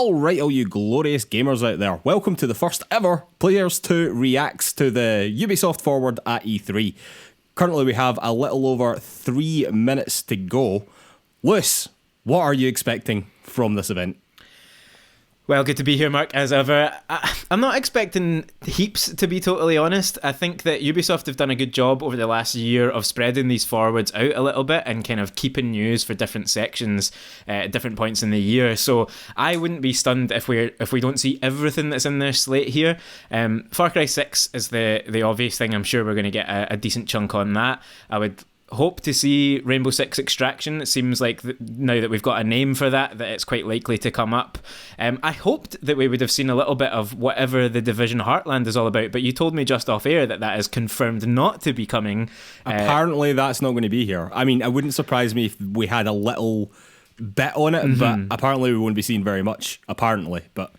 Alright, all you glorious gamers out there, welcome to the first ever PlayersToo reacts to the Ubisoft Forward at E3. Currently we have a little over 3 minutes to go. Lewis, what are you expecting from this event? Well, good to be here, Mark, as ever. I'm not expecting heaps, to be totally honest. I think that Ubisoft have done a good job over the last year of spreading these forwards out a little bit and kind of keeping news for different sections at different points in the year. So I wouldn't be stunned if we don't see everything that's in their slate here. Far Cry 6 is the obvious thing. I'm sure we're going to get a decent chunk on that. I would hope to see Rainbow Six Extraction. It seems like now that we've got a name for that it's quite likely to come up. I hoped that we would have seen a little bit of whatever the Division Heartland is all about, but you told me just off air that is confirmed not to be coming. Apparently that's not going to be here. I mean, it wouldn't surprise me if we had a little bit on it, but apparently we won't be seeing very much, apparently. But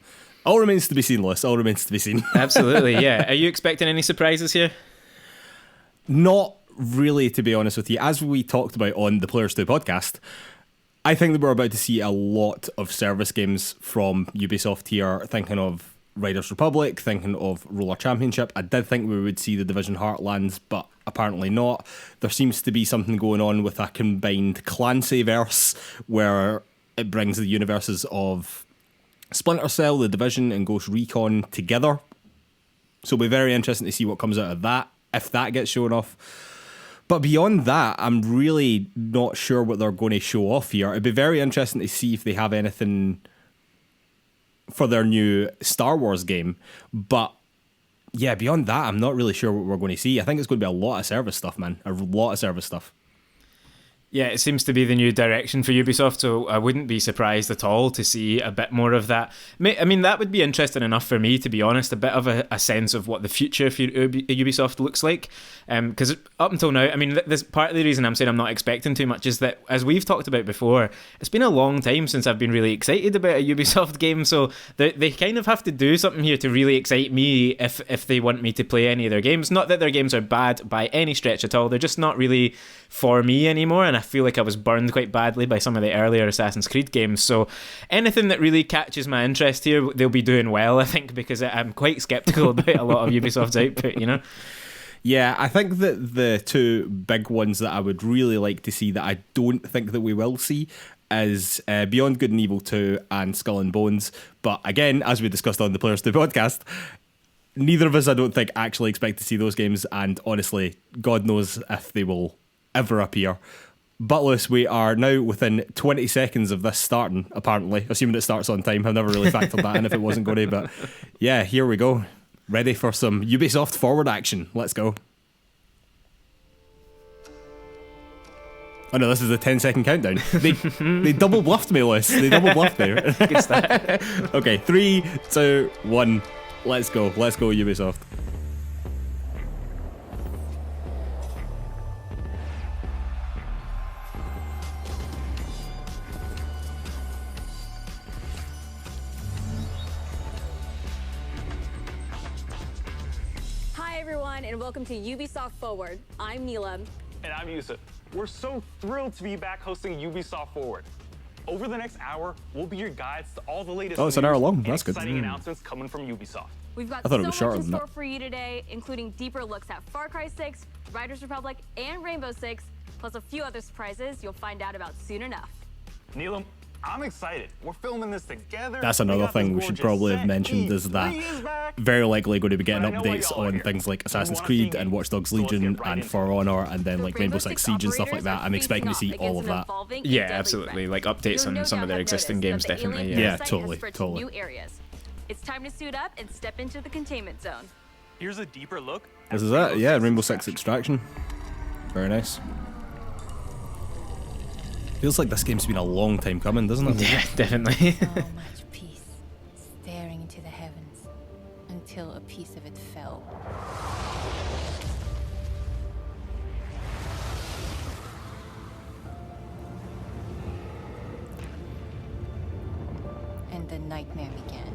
all remains to be seen, Lewis. All remains to be seen. Absolutely, yeah. Are you expecting any surprises here? Not really, to be honest with you. As we talked about on the PlayersToo podcast, I think that we're about to see a lot of service games from Ubisoft here. Thinking of Riders Republic, thinking of Roller Championship. I did think we would see the Division Heartlands, but apparently not. There seems to be something going on with a combined Clancy-verse where it brings the universes of Splinter Cell, The Division and Ghost Recon together. So it'll be very interesting to see what comes out of that, if that gets shown off. But beyond that, I'm really not sure what they're going to show off here. It'd be very interesting to see if they have anything for their new Star Wars game. But yeah, beyond that, I'm not really sure what we're going to see. I think it's going to be a lot of service stuff, man. A lot of service stuff. Yeah, it seems to be the new direction for Ubisoft, so I wouldn't be surprised at all to see a bit more of that. I mean, that would be interesting enough for me, to be honest, a bit of a sense of what the future for Ubisoft looks like. Because up until now, I mean, this part of the reason I'm saying I'm not expecting too much is that, as we've talked about before, it's been a long time since I've been really excited about a Ubisoft game, so they kind of have to do something here to really excite me if they want me to play any of their games. Not that their games are bad by any stretch at all, they're just not really for me anymore, and I feel like I was burned quite badly by some of the earlier Assassin's Creed games. So anything that really catches my interest here, they'll be doing well, I think, because I'm quite sceptical about a lot of Ubisoft's output, you know? Yeah, I think that the two big ones that I would really like to see that I don't think that we will see is Beyond Good and Evil 2 and Skull and Bones. But again, as we discussed on the PlayersToo podcast, neither of us, I don't think, actually expect to see those games, and honestly, God knows if they will ever appear. But Lewis, we are now within 20 seconds of this starting, apparently, assuming it starts on time. I've never really factored that in if it wasn't going to, but yeah, here we go. Ready for some Ubisoft Forward action. Let's go. Oh no, this is the 10-second countdown. They double bluffed me, Lewis. They double bluffed me. Good start. Okay, 3, 2, 1. Let's go. Let's go, Ubisoft. Hi everyone, and welcome to Ubisoft Forward. I'm Neelam. And I'm Yusuf. We're so thrilled to be back hosting Ubisoft Forward. Over the next hour, we'll be your guides to all the latest it's an hour long. and That's good. exciting announcements coming from Ubisoft. We've got I thought so it was much shorter in than store that. for you today, including deeper looks at Far Cry 6, Riders Republic, and Rainbow Six, plus a few other surprises you'll find out about soon enough. Neelam, I'm excited. We're filming this together. That's We another got thing this we should gorgeous probably have set. mentioned is that E3 is back. very likely going to be getting But I know why updates y'all are on here. things like We Assassin's wanna see Creed and games. Watch Dogs So let's Legion get right and into For it. Honor and then The like Rainbow Six Siege and stuff like that. I'm expecting to see all of that. Yeah, absolutely. Like updates on some of their existing games, definitely. Yeah, totally. New areas. It's time to suit up and step into the containment zone. Here's a deeper look. This is it, yeah, Rainbow Six Extraction. Very nice. Feels like this game's been a long time coming, doesn't it? Yeah, definitely. So much peace, staring into the heavens, until a piece of it fell. And the nightmare began.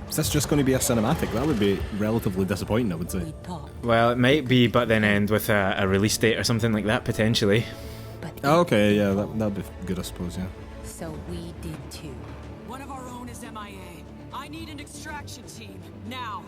Is this just going to be a cinematic? That would be relatively disappointing, I would say. We thought, Well, it might be, but then end with a release date or something like that, potentially. but Oh, okay, yeah, that'd be good, I suppose, yeah. So we did too. One of our own is MIA. I need an extraction team, now.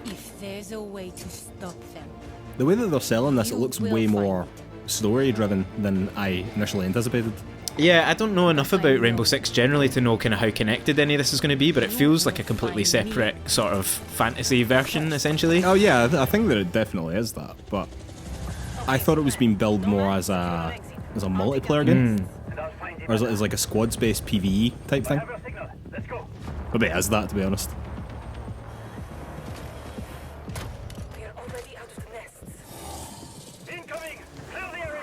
If there's a way to stop them. The way that they're selling this, it You looks will way find more it. story-driven than I initially anticipated. Yeah, I don't know enough about Rainbow Six generally to know kind of how connected any of this is going to be, but it feels like a completely separate sort of fantasy version, essentially. Oh yeah, I think that it definitely is that, but I thought it was being billed more as a multiplayer game, or as like a squads-based PvE type thing. Maybe it is that, to be honest. We're already out of the nests. Incoming! Clear the area!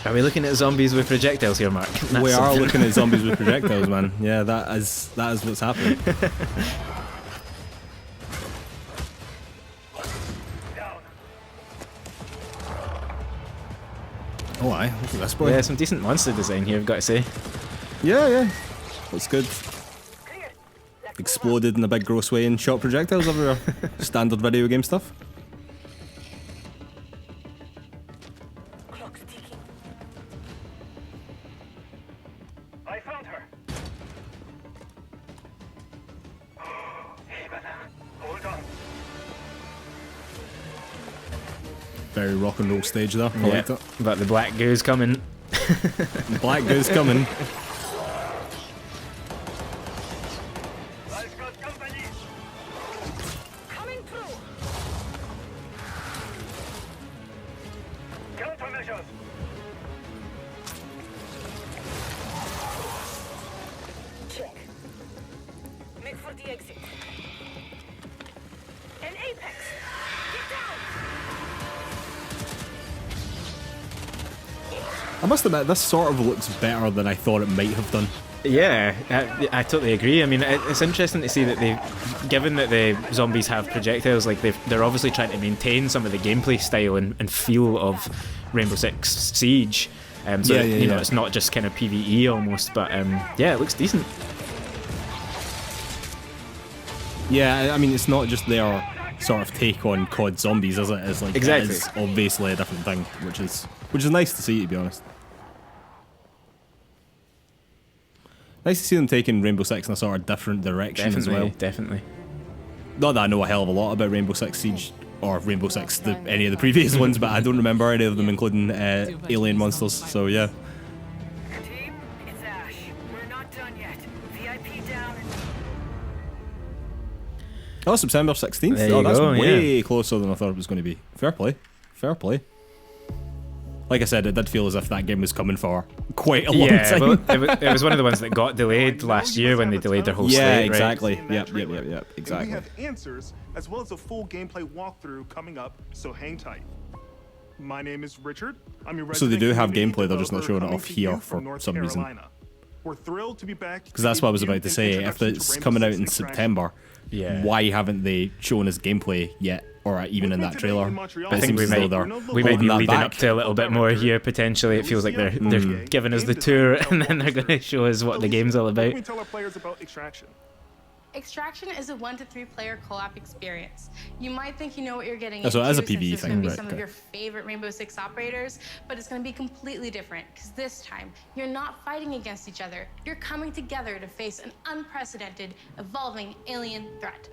Are we looking at zombies with projectiles here, Mark? That's We are something. looking at zombies with projectiles, man. Yeah, that is what's happening. Down. Oh, aye, look at this boy. Yeah, some decent monster design here, I've got to say. Yeah, looks good. Exploded in a big gross way and shot projectiles everywhere. Standard video game stuff. Clock's ticking. I found her. Hey, banana. Hold on. Very rock and roll stage there. I liked it. But the black goo's coming. The black goose coming. I've got company. Coming through. Countermeasures. Check. Make for the exit. An apex. Get down. I must admit, this sort of looks better than I thought it might have done. Yeah, I totally agree. I mean, it's interesting to see that given that the zombies have projectiles, like they're obviously trying to maintain some of the gameplay style and feel of Rainbow Six Siege. So Yeah, you know, yeah. it's not just kind of PvE almost, but yeah, it looks decent. Yeah, I mean, it's not just their sort of take on COD zombies, is it? It's like Exactly. It is obviously a different thing, which is nice to see, to be honest. Nice to see them taking Rainbow Six in a sort of different direction as well. Definitely. Not that I know a hell of a lot about Rainbow Six Siege or Rainbow Six, any of the previous ones, but I don't remember any of them, including alien monsters. So yeah. Team, it's Ash. We're not done yet. VIP down and Oh, September 16th. There Oh, you that's go, way closer than I thought it was going to be. Fair play. Fair play. Like I said, it did feel as if that game was coming for quite a long Yeah, time. well, it was one of the ones that got delayed last year when they delayed their whole Yeah, slate, right? exactly. In that Yep, trailer. exactly. And we have answers as well as a full gameplay walkthrough coming up, so hang tight. My name is Richard. I'm your So they do resident have community gameplay, they're just not developer showing it off coming to you here from for North some reason. Carolina. We're thrilled to be back. Because that's what I was about to say. If it's coming out in September, Yeah. why haven't they shown us gameplay yet, or even in that trailer? I But it I think seems we as though might they're we might holding be that leading back. up to a little bit more here potentially. It feels like they're giving us the tour and then they're going to show us what the game's all What about. can we tell our players about Extraction? Extraction is a 1 to 3 player co-op experience. You might think you know what you're getting Oh, so it is a into, since PvE it's thing, going to be right, some okay. of your favorite Rainbow Six operators, but it's going to be completely different because this time you're not fighting against each other. You're coming together to face an unprecedented, evolving alien threat.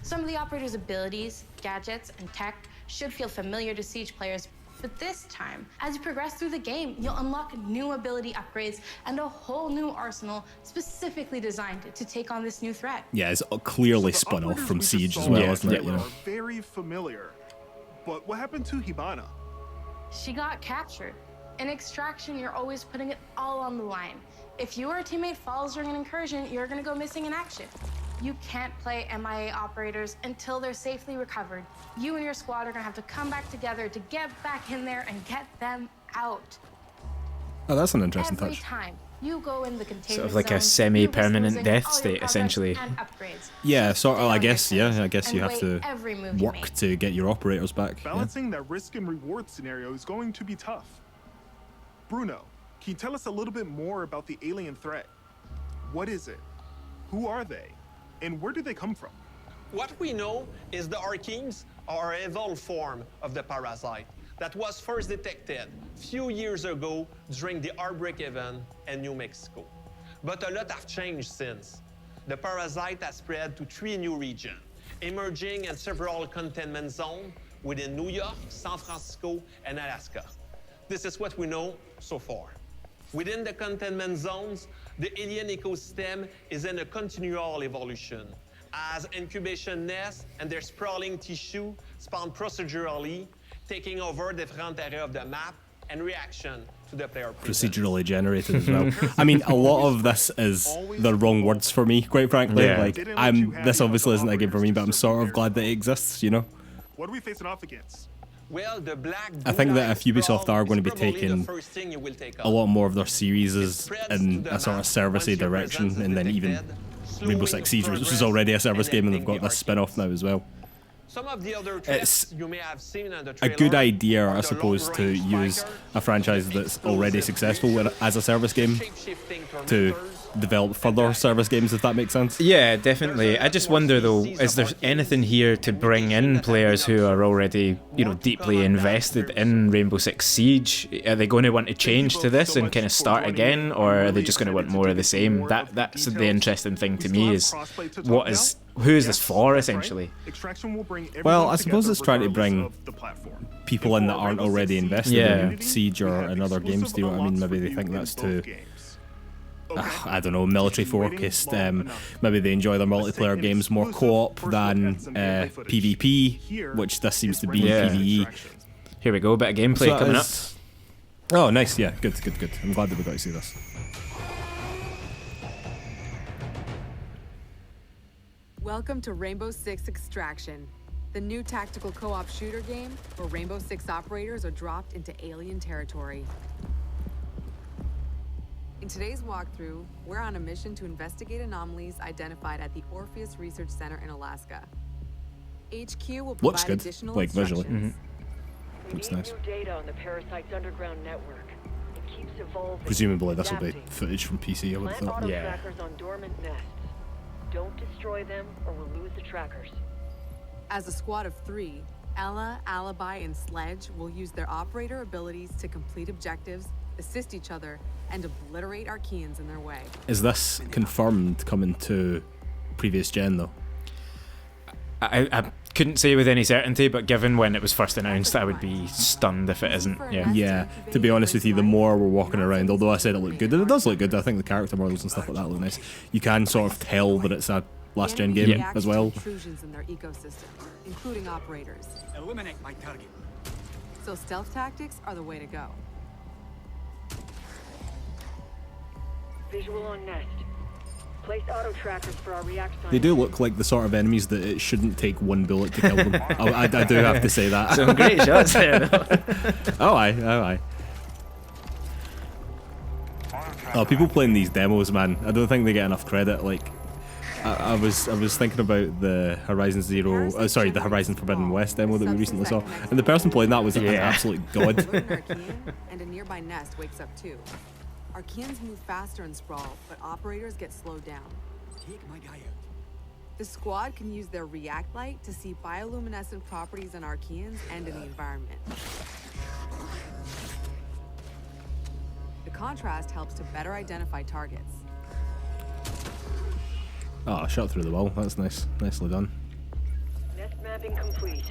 Some of the operators' abilities, gadgets, and tech should feel familiar to Siege players, but this time, as you progress through the game, you'll unlock new ability upgrades and a whole new arsenal specifically designed to take on this new threat. Yeah, it's clearly The spun off operators from we just Siege saw as well, in the isn't it? You trailer know. are very familiar. But what happened to Hibana? She got captured. In Extraction, you're always putting it all on the line. If your teammate falls during an incursion, you're gonna go missing in action. You can't play MIA operators until they're safely recovered. You and your squad are gonna have to come back together to get back in there and get them out. Oh, that's an interesting Every touch. time you go in the containment Sort of like a zone, semi-permanent you risk death losing all state, your progress essentially. and upgrades. Yeah, So sort of. stay I on your guess. Yeah, toes I guess you and have weigh to every move you work make. to get your operators back. Yeah. Balancing that risk and reward scenario is going to be tough. Bruno, can you tell us a little bit more about the alien threat? What is it? Who are they? And where do they come from? What we know is the Archeans are an evolved form of the parasite that was first detected few years ago during the outbreak event in New Mexico. But a lot have changed since. The parasite has spread to 3 new regions, emerging in several containment zones within New York, San Francisco, and Alaska. This is what we know so far. Within the containment zones, the alien ecosystem is in a continual evolution, as incubation nests and their sprawling tissue spawn procedurally, taking over different areas of the map and reaction to the player presence. Procedurally generated as well. I mean, a lot of this is the wrong words for me, quite frankly. Yeah. Like, this obviously isn't a game for me, but I'm sort of glad that it exists, you know? What are we facing off against? Well, the black I think that if Ubisoft sprawl are going to be is probably the taking first thing you will take a up. lot more of their series It spreads in to a the sort of map servicey once your direction, presence is and then even detected, Rainbow slowing Six your Siege, which is progress already a service and game, and they've ending got the this spin-off now as well. Some of the other It's tricks you may have seen in the A trailer good idea, are I the suppose, to long-range use fighter, a franchise that's already successful as a service game shape-shifting to tormentors, develop further service games, if that makes sense. Yeah, definitely. I just wonder though, is there anything here to bring in players who are already, deeply invested in Rainbow Six Siege? Are they going to want to change to this and kind of start again, or are they just going to want more of the same? That's the interesting thing to me, is who is this for, essentially? Well, I suppose it's trying to bring people in that aren't already invested in Siege or in other games. Do you know what I mean? Maybe they think that's too, I don't know, military focused. Maybe they enjoy their multiplayer games more co-op than PvP, which this seems to be PvE. Here we go, a bit of gameplay So coming up. Oh, nice, yeah, good. I'm glad that we got to see this. Welcome to Rainbow Six Extraction, the new tactical co-op shooter game where Rainbow Six operators are dropped into alien territory. In today's walkthrough, we're on a mission to investigate anomalies identified at the Orpheus Research Center in Alaska. HQ will provide Looks good, additional like visually. instructions. Looks We need nice. new data on the parasite's underground network. It keeps evolving. Presumably this will be adapting. footage from PC, I would have Plant thought. auto trackers on dormant nests. Don't destroy them or we'll lose the trackers. As a squad of 3, Ella, Alibi, and Sledge will use their operator abilities to complete objectives, assist each other, and obliterate Archeans in their way. Is this confirmed coming to previous gen though? I couldn't say with any certainty, but given when it was first announced, I would be stunned if it isn't. Yeah, to be honest with you, the more we're walking around, although I said it looked good, and it does look good, I think the character models and stuff like that look nice, you can sort of tell that it's a last gen game as well. Intrusions in their ecosystem, including operators. Eliminate my target. So stealth tactics are the way to go. Visual on nest. Place auto trackers for our react sign. They do look like the sort of enemies that it shouldn't take one bullet to kill them. I do have to say that. Some great shots there, though. Oh aye. Oh, people playing these demos, man, I don't think they get enough credit. Like, I was thinking about the Horizon the Horizon Forbidden West demo that we recently saw, and the person playing that was an absolute god. And a nearby nest wakes up too. Archeans move faster and sprawl, but operators get slowed down. Take my guy out. The squad can use their react light to see bioluminescent properties in Archeans and in the environment. The contrast helps to better identify targets. Oh, I shot through the wall. That's nice. Nicely done. Nest mapping complete.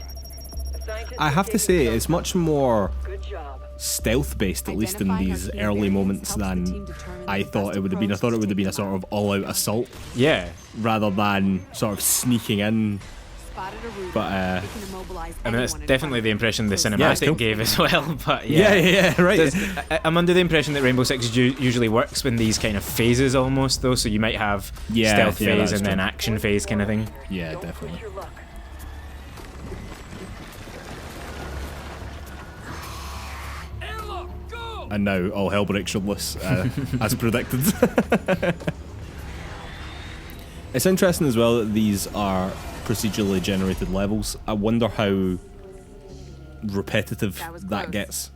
I have to say, it's much more Good job. stealth based, at least in these early moments, than I thought it would have been. I thought it would have been a sort of all-out assault, rather than sort of sneaking in. But I mean, that's definitely the impression the cinematic cool. gave as well. But Yeah, right. I'm under the impression that Rainbow Six usually works in these kind of phases almost, though. So you might have stealth phase and then action phase kind of thing. Yeah, definitely. And now all hell breaks loose, as predicted. It's interesting as well that these are procedurally generated levels. I wonder how repetitive that gets.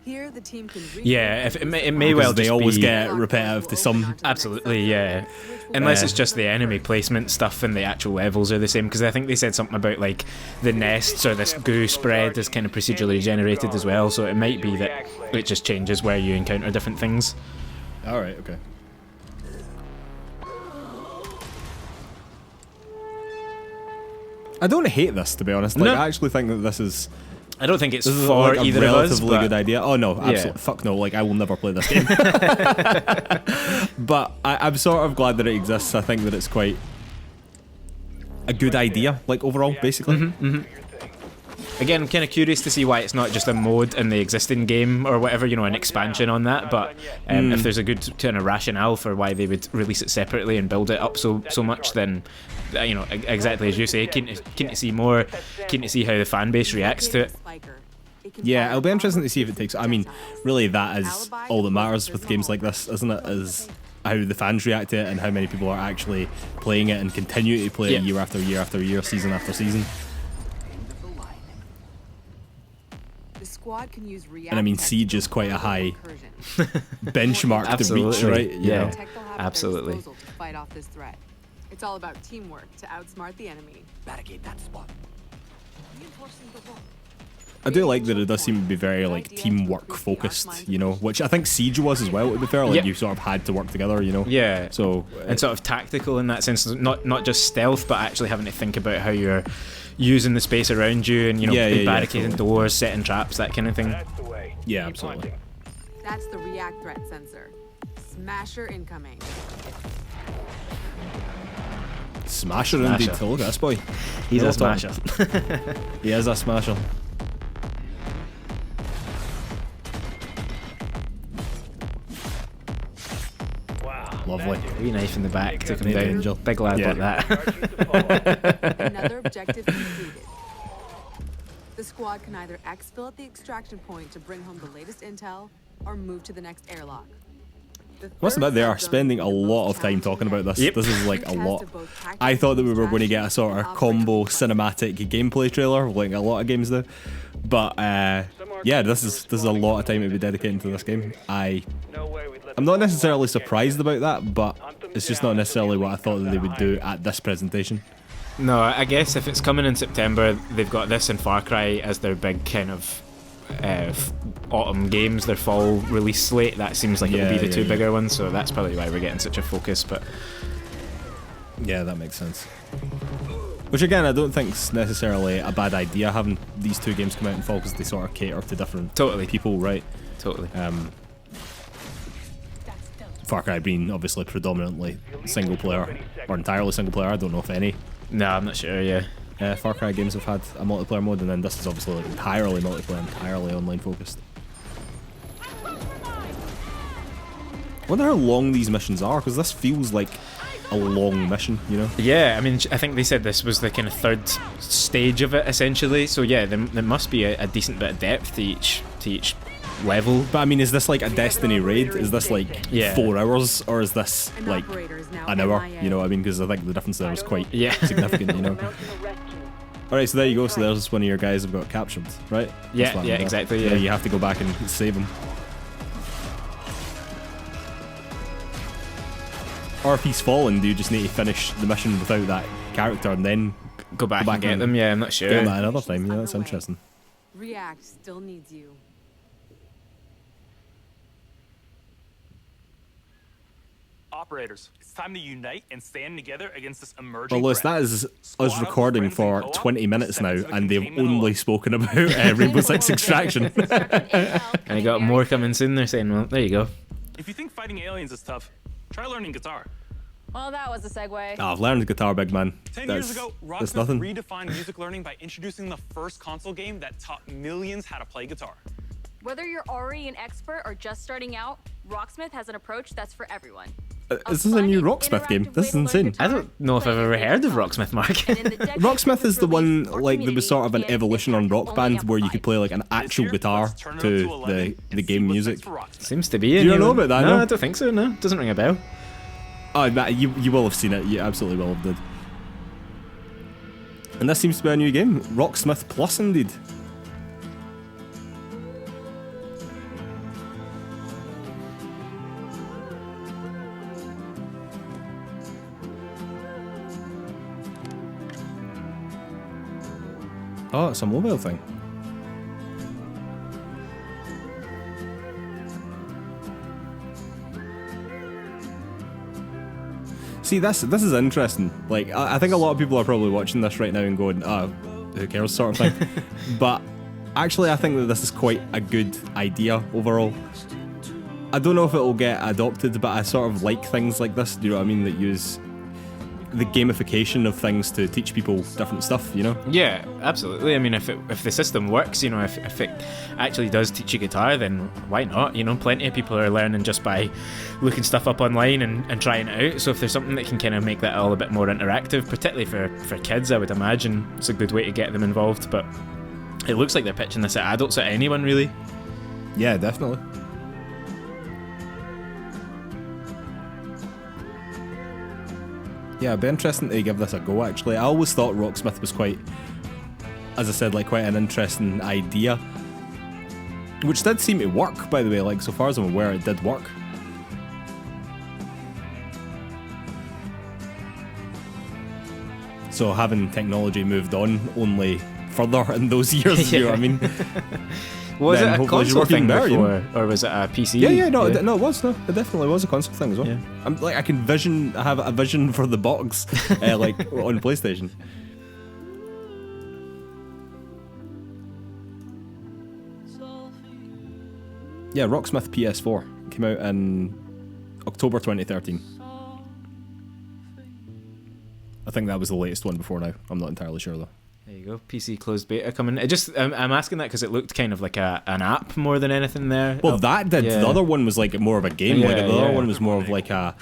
Here, the team can Yeah, if it may well they just always be, get repetitive to some. Absolutely, yeah. Unless it's just the enemy placement stuff and the actual levels are the same, because I think they said something about like the nests or this goo spread is kind of procedurally generated as well, so it might be that it just changes where you encounter different things. Alright, okay. I don't hate this, to be honest. Like, No. I actually think that this is I don't think it's this is for like a either of us, relatively but good idea. Oh no, absolutely, Yeah. fuck no! Like I will never play this game. But I'm sort of glad that it exists. I think that it's quite a good idea, like overall, basically. Again, I'm kind of curious to see why it's not just a mode in the existing game or whatever, you know, an expansion on that. But if there's a good kind of rationale for why they would release it separately and build it up so much, then you know, exactly as you say, keen to see more, keen to see how the fan base reacts to it. Yeah, it'll be interesting to see if it takes. I mean, really, that is all that matters with games like this, isn't it? Is how the fans react to it and how many people are actually playing it and continue to play it year after year after year, season after season. And I mean, Siege is quite a high benchmark to reach, right? Yeah, absolutely. To fight off this threat. It's all about teamwork to outsmart the enemy. Barricade that spot. I do like that it does seem to be very like teamwork focused, you know, which I think Siege was as well, to be fair. Like you sort of had to work together, you know. Yeah. So and sort of tactical in that sense, not just stealth, but actually having to think about how you're using the space around you and, you know, barricading doors, setting traps, that kind of thing. Yeah, absolutely. That's the react threat sensor. Smasher incoming. Smasher indeed. Look at this boy. He's a smasher. He is a smasher. Lovely. Wee knife in the back, took him Maybe down. Angel. Big lad like that. Another objective completed. The squad can either exfil at the extraction point to bring home the latest intel, or move to the next airlock. Must admit, they are spending a lot of time talking about this. This is like a lot. I thought that we were going to get a sort of combo cinematic gameplay trailer, like a lot of games do. But yeah, this is a lot of time to be dedicating to this game. I'm not necessarily surprised about that, but it's just not necessarily what I thought that they would do at this presentation. No, I guess if it's coming in September, they've got this and Far Cry as their big kind of autumn games, their fall release slate. That seems like it would be the two bigger ones, so that's probably why we're getting such a focus. But yeah, that makes sense. Which again, I don't think is necessarily a bad idea, having these two games come out in fall, because they sort of cater to different people, right? Totally. Far Cry being obviously predominantly single player, or entirely single player. I don't know if any. No, I'm not sure. Yeah. Far Cry games have had a multiplayer mode, and then this is obviously like entirely multiplayer, entirely online focused. I wonder how long these missions are, because this feels like a long mission, you know? Yeah, I mean, I think they said this was the kind of third stage of it, essentially. So yeah, there must be a decent bit of depth to each level. But I mean, is this like a Destiny raid? Is this like 4 hours, or is this like an hour? You know what I mean? Because I think the difference there is quite significant, you know? Alright, so there you go. So there's one of your guys have got captured, right? Yeah, exactly. Yeah, you have to go back and save him. Or if he's fallen, do you just need to finish the mission without that character and then go back and get them? Yeah, I'm not sure. Get that another time. Yeah, that's interesting. React still needs you. Operators, it's time to unite and stand together against this emerging Well, Lewis, that is us recording for 20 minutes now, and they've only spoken about Rainbow Six Extraction. And you got more coming soon, they're saying. Well, there you go. If you think fighting aliens is tough, try learning guitar. Well, that was a segue. Oh, I've learned guitar, big man. 10 years ago, Rocksmith redefined music learning by introducing the first console game that taught millions how to play guitar. Whether you're already an expert or just starting out, Rocksmith has an approach that's for everyone. This is a new Rocksmith game. This is insane. I don't know if I've ever heard of Rocksmith, Mark. Rocksmith is the one, like, there was sort of an evolution on Rock Band where you could play like an actual guitar to the game music. Seems to be. Do you know about that? No, I don't think so. No, doesn't ring a bell. Oh, Matt, you will have seen it. You absolutely will have did. And this seems to be a new game, Rocksmith Plus, indeed. Oh, it's a mobile thing. See, this is interesting. Like, I think a lot of people are probably watching this right now and going, who cares, sort of thing. But actually, I think that this is quite a good idea overall. I don't know if it will get adopted, but I sort of like things like this, do you know what I mean, that use the gamification of things to teach people different stuff, you know? Yeah, absolutely. I mean, if the system works, you know, if it actually does teach you guitar, then why not? You know, plenty of people are learning just by looking stuff up online and trying it out. So if there's something that can kind of make that all a bit more interactive, particularly for kids, I would imagine it's a good way to get them involved. But it looks like they're pitching this at adults, at anyone really. Yeah, definitely. Yeah, it'd be interesting to give this a go, actually. I always thought Rocksmith was quite, as I said, like quite an interesting idea. Which did seem to work, by the way, like so far as I'm aware, it did work. So having technology moved on only further in those years, you know what I mean? Was it a console thing there, before, you know? or was it a PC? No, it was. No, it definitely was a console thing as well. Yeah. I have a vision for the box, like on PlayStation. Yeah, Rocksmith PS4 came out in October 2013. I think that was the latest one before now. I'm not entirely sure though. There you go, PC closed beta coming. I'm asking that because it looked kind of like an app more than anything there. Well, that did. Yeah. The other one was like more of a game. Yeah, like the other yeah. one was more of like a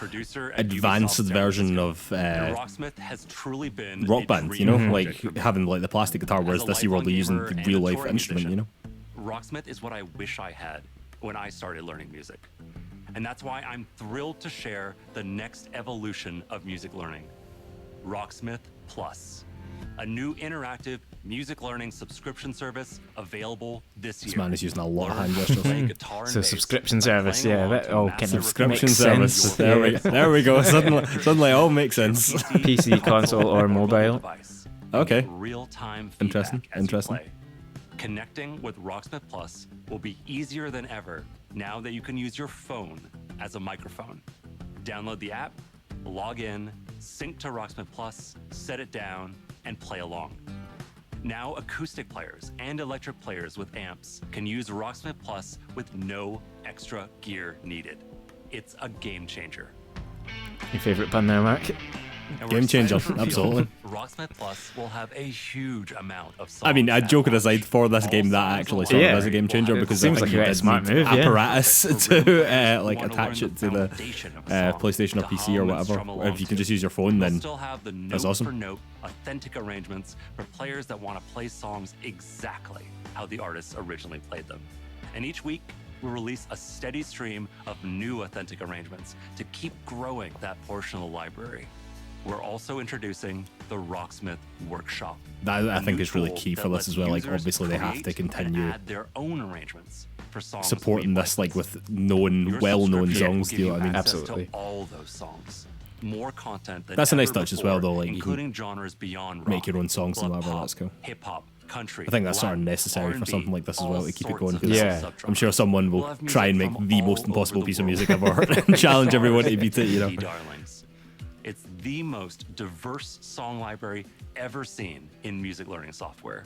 advanced version of Rocksmith has truly been Rock Band. You know, like project. having like the plastic guitar, whereas this year we're using the real life instrument. You know. Rocksmith is what I wish I had when I started learning music. And that's why I'm thrilled to share the next evolution of music learning. Rocksmith Plus. A new interactive music learning subscription service available this year. This man is using a lot of hand gestures. So subscription service, yeah, that all kind of subscription makes service. sense. There we go. Suddenly all makes sense. PC, console, or mobile. Okay. Real-time Interesting. feedback as you Interesting. play. Connecting with Rocksmith Plus will be easier than ever now that you can use your phone as a microphone. Download the app, log in, sync to Rocksmith Plus, set it down, and play along. Now acoustic players and electric players with amps can use Rocksmith Plus with no extra gear needed. It's a game changer. Your favourite pun there, Mark? Game changer, absolutely. Rocksmith Plus will have a huge amount of songs. I mean, I joke aside for this game that actually sort of is a game changer because seems I think like a it smart needs move, yeah. apparatus to like attach it to the PlayStation or PC or whatever. Or if you can just use your phone, then still have the that's awesome. note-for-note authentic arrangements for players that want to play songs exactly how the artists originally played them. And each week, we release a steady stream of new authentic arrangements to keep growing that portion of the library. We're also introducing the Rocksmith Workshop. That I think is really tool key for that this lets as well. Like, users obviously, they have to create and continue add their own arrangements for songs supporting we this play. like with known, Your well-known subscription songs. will Do you give know what I mean? access to Absolutely. all those songs. More content than That's a nice ever touch as well, before, though, like, you can including genres beyond rock, make your own songs and club whatever, pop, that's cool. Hip hop, country. I think that's sort of Latin, necessary for R&B, something like this as well all to keep it sorts going. of 'Cause Yeah. subgenres. I'm sure someone will We'll have try and music make from the all most over impossible the piece of world. music ever and challenge everyone to beat it. You know. Indie darlings. It's the most diverse song library ever seen in music learning software.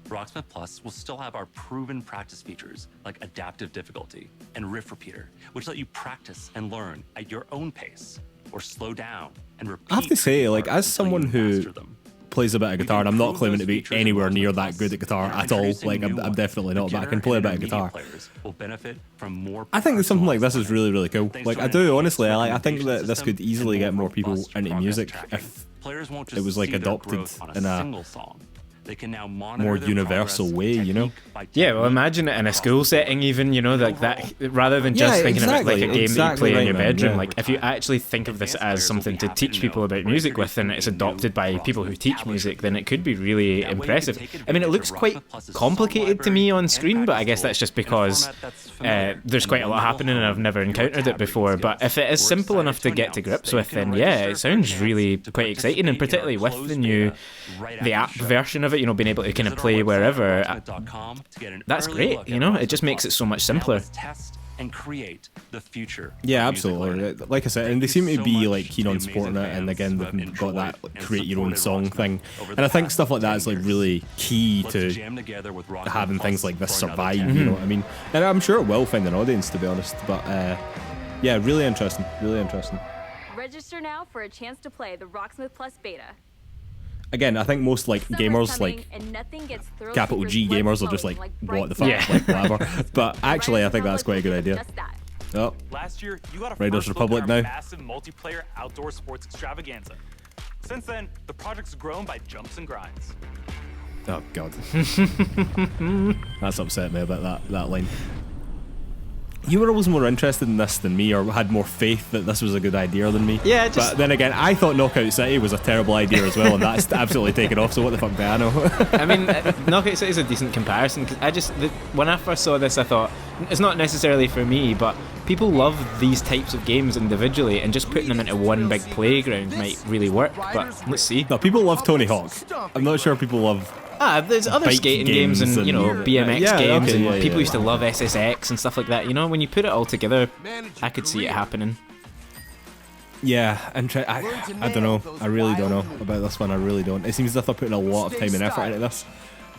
Rocksmith Plus will still have our proven practice features like adaptive difficulty and riff repeater, which let you practice and learn at your own pace or slow down and repeat. I have to say, like, as until you someone who master them. plays a bit of guitar, and I'm not claiming to be anywhere near that good at guitar at all. Like, I'm definitely not, but I can play a bit of guitar. I think that something like this is really, really cool. Like, I do, honestly. I think that this could easily get more people into music if it was like adopted in a They can now more universal way, you know? Yeah, well, imagine it in a school setting, even, like that, rather than just thinking of it like a game that you play in your bedroom. Like, if you actually think of this as something to teach people about music with, and it's adopted by people who teach music, then it could be really impressive. I mean, it looks quite complicated to me on screen, but I guess that's just because there's quite a lot happening and I've never encountered it before. But if it is simple enough to get to grips with, then yeah, it sounds really quite exciting, and particularly with the app version of it, being able to kind of play wherever. That's great, it just makes it so much simpler. And create the future. Yeah, absolutely. Like I said, and they seem to be like keen on supporting it, and again they've got that create your own song thing, and I think stuff like that is like really key to having things like this survive. You know what I mean? And I'm sure it will find an audience, to be honest. But yeah, really interesting. Really interesting. Register now for a chance to play the Rocksmith Plus beta. Again, I think most like gamers, like capital G gamers, are just like, what the fuck, like whatever. But actually, I think that's quite a good idea. Oh, last year you got a Raiders first look Republic at our now. massive multiplayer outdoor sports extravaganza. Since then, the project's grown by jumps and grinds. Oh god, that's upset me about that line. You were always more interested in this than me, or had more faith that this was a good idea than me. Yeah, but then again, I thought Knockout City was a terrible idea as well, and that's absolutely taken off, so what the fuck do I know? I mean, Knockout City is a decent comparison, because when I first saw this, I thought, it's not necessarily for me, but people love these types of games individually, and just putting them into one big playground might really work, but let's see. No, people love Tony Hawk. I'm not sure people love... there's other skating games and BMX games, and people used to love SSX and stuff like that. When you put it all together, I could see it happening. Yeah, I don't know. I really don't know about this one. I really don't. It seems as if they're putting a lot of time and effort into this,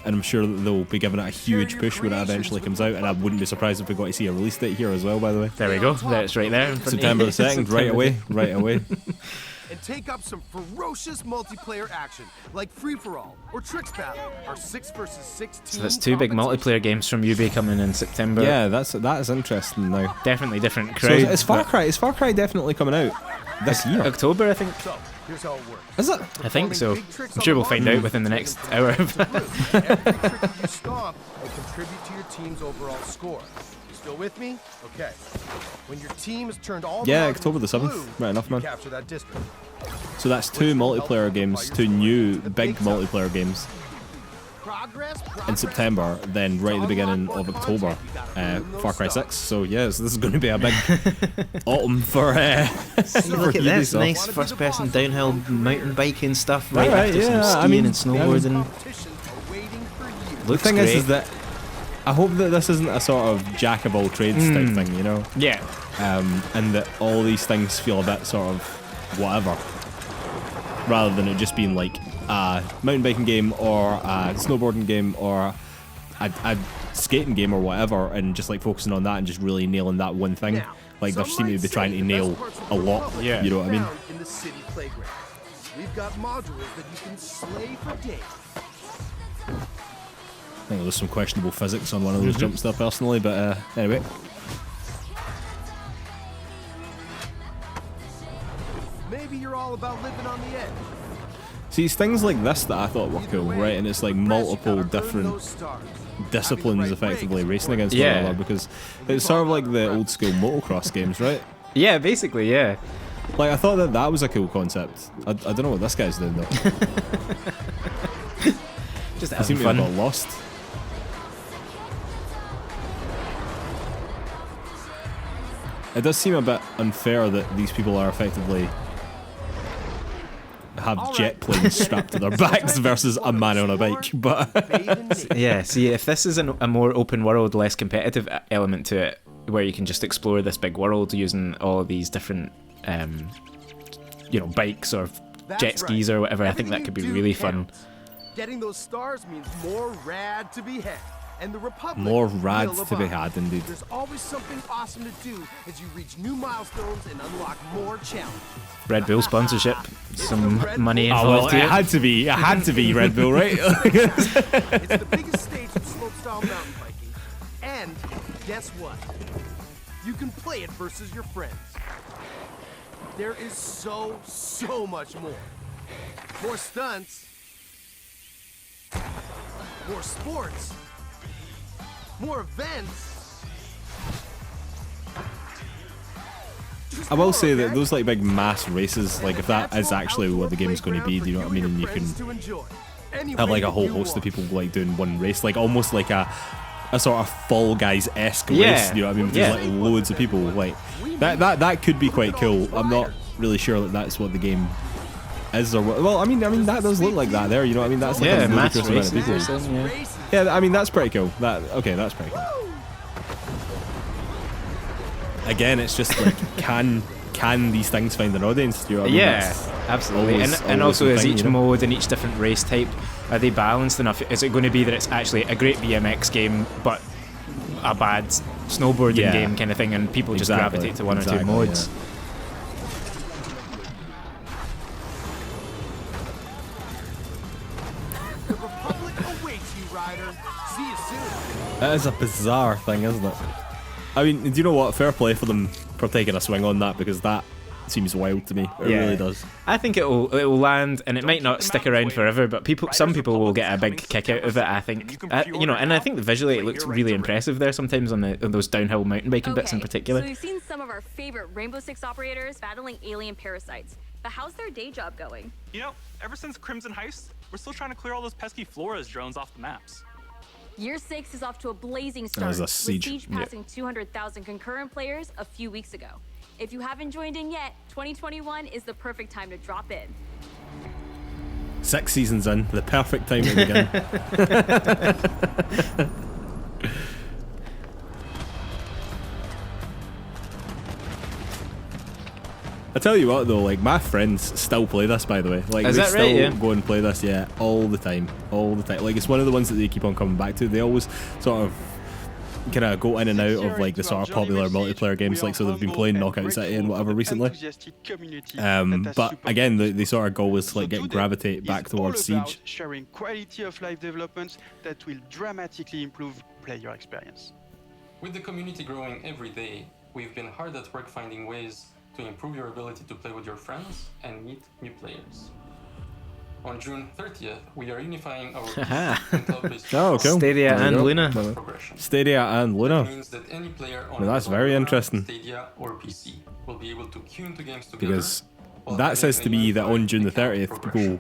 and I'm sure that they'll be giving it a huge push when it eventually comes out. And I wouldn't be surprised if we got to see a release date here as well. By the way, there we go. That's right there. September the 2nd, right away. And take up some ferocious multiplayer action, like Free For All or Tricks Battle, our 6 versus 6 team. So that's two big multiplayer games from Ubi coming in September. Yeah, that is interesting now. Definitely different crowd. So is Far Cry definitely coming out this year? October, I think. So here's how it works. Is it? I think so. I'm sure we'll find out within the next hour. Every trick you stomp will contribute to your team's overall score. Still with me? Okay. When your team has turned all the October the 7th. blue, Right enough, man. capture that district. So that's two multiplayer games, two new big multiplayer games in September, then right at the beginning of October, Far Cry 6. So yes, this is going to be a big autumn for look at this, nice first-person downhill mountain biking stuff right after some skiing and snowboarding. The thing is that I hope that this isn't a sort of jack of all trades type thing, Yeah. And that all these things feel a bit sort of whatever, rather than it just being like a mountain biking game or a snowboarding game or a skating game or whatever, and just like focusing on that and just really nailing that one thing. Like they seem to be trying to nail a lot. Yeah. You know what I mean? In the city playground, we've got modules that you can slay for days. I think there's some questionable physics on one of those jumps there personally, but anyway. Maybe you're all about living on the edge. See, it's things like this that I thought were cool, right? And it's like multiple different disciplines effectively racing against one another, because it's sort of like the old school motocross games, right? Yeah, basically, yeah. Like, I thought that was a cool concept. I don't know what this guy's doing though. Just I seem to have got lost. It does seem a bit unfair that these people are effectively have jet planes strapped to their backs versus a man on a bike, but yeah, see, if this is a more open world, less competitive element to it, where you can just explore this big world using all these different bikes or jet skis or whatever, I think that could be really fun. Getting those stars means more rad to be had. And the Republic more rad to be had, indeed. There's always something awesome to do as you reach new milestones and unlock more challenges. Red Bull sponsorship, some money involved. Oh, well, it had to be Red Bull, right? It's the biggest stage in slopestyle mountain biking. And guess what? You can play it versus your friends. There is so much more. More stunts. More sports. More events. I will say that those like big mass races, like if that is actually what the game's going to be, do you know what I mean? And you can have like a whole host of people like doing one race, like almost like a sort of Fall Guys-esque race. You know what I mean? With like loads of people, like that could be quite cool. I'm not really sure that that's what the game is or what. Well, I mean that does look like that there. You know what I mean? That's like a ludicrous amount of people. Yeah, I mean that's pretty cool. That's pretty cool. Again, it's just like can these things find an audience? Do you know what I mean? Absolutely. And also, is each mode and each different race type, are they balanced enough? Is it going to be that it's actually a great BMX game but a bad snowboarding game kind of thing, and people just gravitate to one or two modes? The Republic awaits you, Ryder. See you soon. That is a bizarre thing, isn't it? I mean, do you know what? Fair play for them for taking a swing on that, because that seems wild to me. It really does. I think it will land, and it might not stick around forever, but some people will get a big kick out of it. I think, you know, and I think visually it looks really impressive there sometimes on those downhill mountain biking bits in particular. So we've seen some of our favorite Rainbow Six operators battling alien parasites, but how's their day job going? You know, ever since Crimson Heist, we're still trying to clear all those pesky Flores drones off the maps. Year 6 is off to a blazing start, That was a with siege. Siege passing 200,000 concurrent players a few weeks ago. If you haven't joined in yet, 2021 is the perfect time to drop in. 6 seasons in, the perfect time to begin. I tell you what though, like my friends still play this, by the way. Like is they that still right? Yeah. go and play this, all the time. Like it's one of the ones that they keep on coming back to. They always sort of kind of go in and out of like the sort of popular multiplayer games. Like so they've been playing Knockout City and whatever recently. But again, they sort of always like gravitate back towards Siege. Sharing quality of life developments that will dramatically improve player experience. With the community growing every day, we've been hard at work finding ways to improve your ability to play with your friends and meet new players. On June 30th, we are unifying our Oh, cool. Stadia and Luna. Stadia and Luna. That means that any player on That's very interesting. Stadia or PC will be able to queue into games together. Because that says to me that on June the 30th, people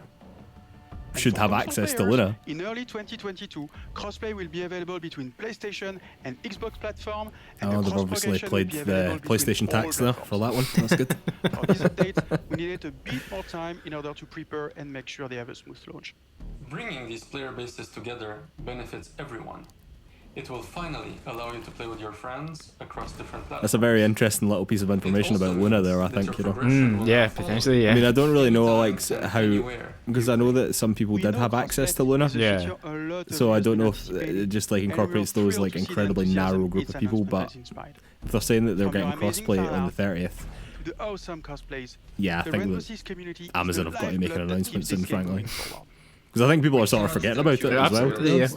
should have access to Luna. In early 2022, crossplay will be available between PlayStation and Xbox platform. And They've obviously played the PlayStation tax there for that one. That's good. For this update, we needed a bit more time in order to prepare and make sure they have a smooth launch. Bringing these player bases together benefits everyone. It will finally allow you to play with your friends across different platforms. That's a very interesting little piece of information about Luna there, I think, you know. Yeah, potentially, yeah. I mean, I don't really know like how, because I know that some people did have access to Luna. Yeah. So I don't know if it just like incorporates those like incredibly narrow group of people, but if they're saying that they're getting crossplay on the 30th, yeah, I think that Amazon have got to make an announcement soon, frankly. Because I think people are sort of forgetting about it as well. Yeah.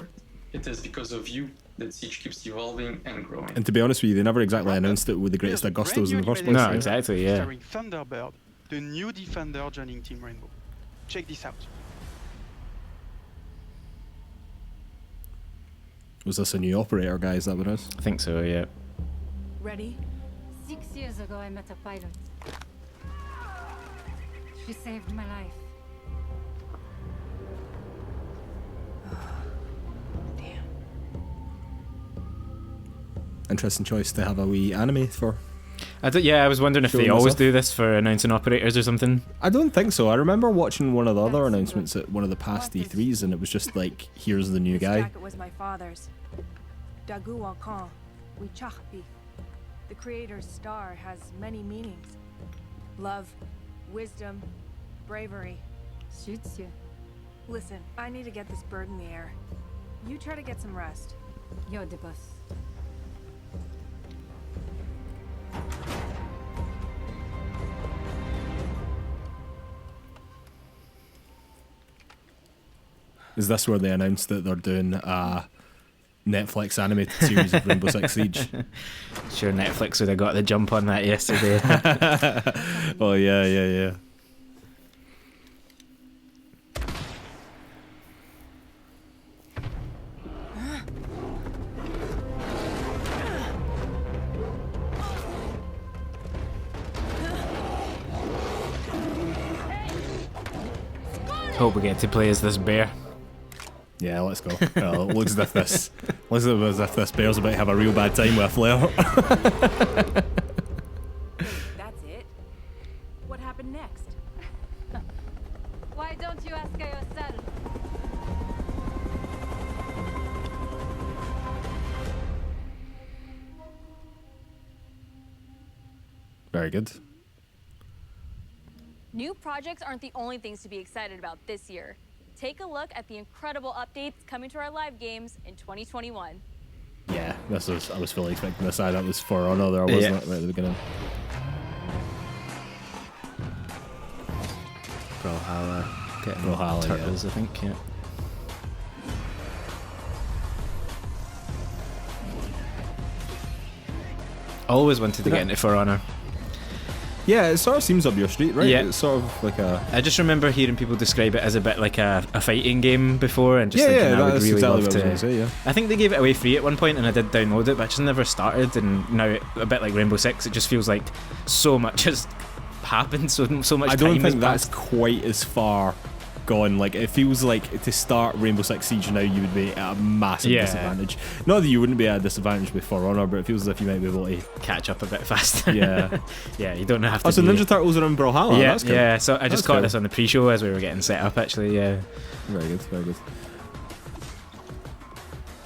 It is because of you that Siege keeps evolving and growing. And to be honest with you, they never exactly announced it with the greatest of gustos in the first place. No, exactly, yeah. Starring Thunderbird, the new Defender joining Team Rainbow. Check this out. Was this a new operator, guys? That what it is? I think so, yeah. Ready? 6 years ago, I met a pilot. She saved my life. Interesting choice to have a wee anime for. I was wondering if they always do this for announcing operators or something. I don't think so. I remember watching one of the other announcements at one of the past E3s, and it was just like, here's the new guy. Jacket was my father's. Dagu Wankan, Wichachpi. The creator's star has many meanings. Love, wisdom, bravery. Suits you. Listen, I need to get this bird in the air. You try to get some rest. You're the boss. Is this where they announced that they're doing a Netflix animated series of Rainbow Six Siege? Sure, Netflix would have got the jump on that yesterday. Oh yeah. Hope we get to play as this bear. Yeah, let's go. Looks as if this bear's about to have a real bad time with a flare. That's it? What happened next? Why don't you ask yourself? Very good. New projects aren't the only things to be excited about this year. Take a look at the incredible updates coming to our live games in 2021. Yeah, I was fully expecting this. That was For Honor there, wasn't it, right at the beginning? Valhalla, Turtles, I think, yeah. Always wanted to get into For Honor. Yeah, it sort of seems up your street, right? Yeah. It's sort of like a... I just remember hearing people describe it as a bit like a fighting game before, and just thinking I would really exactly love what I was to. gonna say, yeah. I think they gave it away free at one point, and I did download it, but I just never started. And now, a bit like Rainbow Six, it just feels like so much has happened, so much time I don't has think that's passed. quite as far gone. Like, it feels like to start Rainbow Six Siege now, you would be at a massive disadvantage. Not that you wouldn't be at a disadvantage with For Honor, but it feels as if you might be able to catch up a bit faster. Yeah. Yeah, you don't have to. Oh, so Ninja Turtles are in Brawlhalla. Yeah, That's cool. yeah. So I just That's caught cool. this on the pre-show as we were getting set up. Actually, yeah. Very good, very good.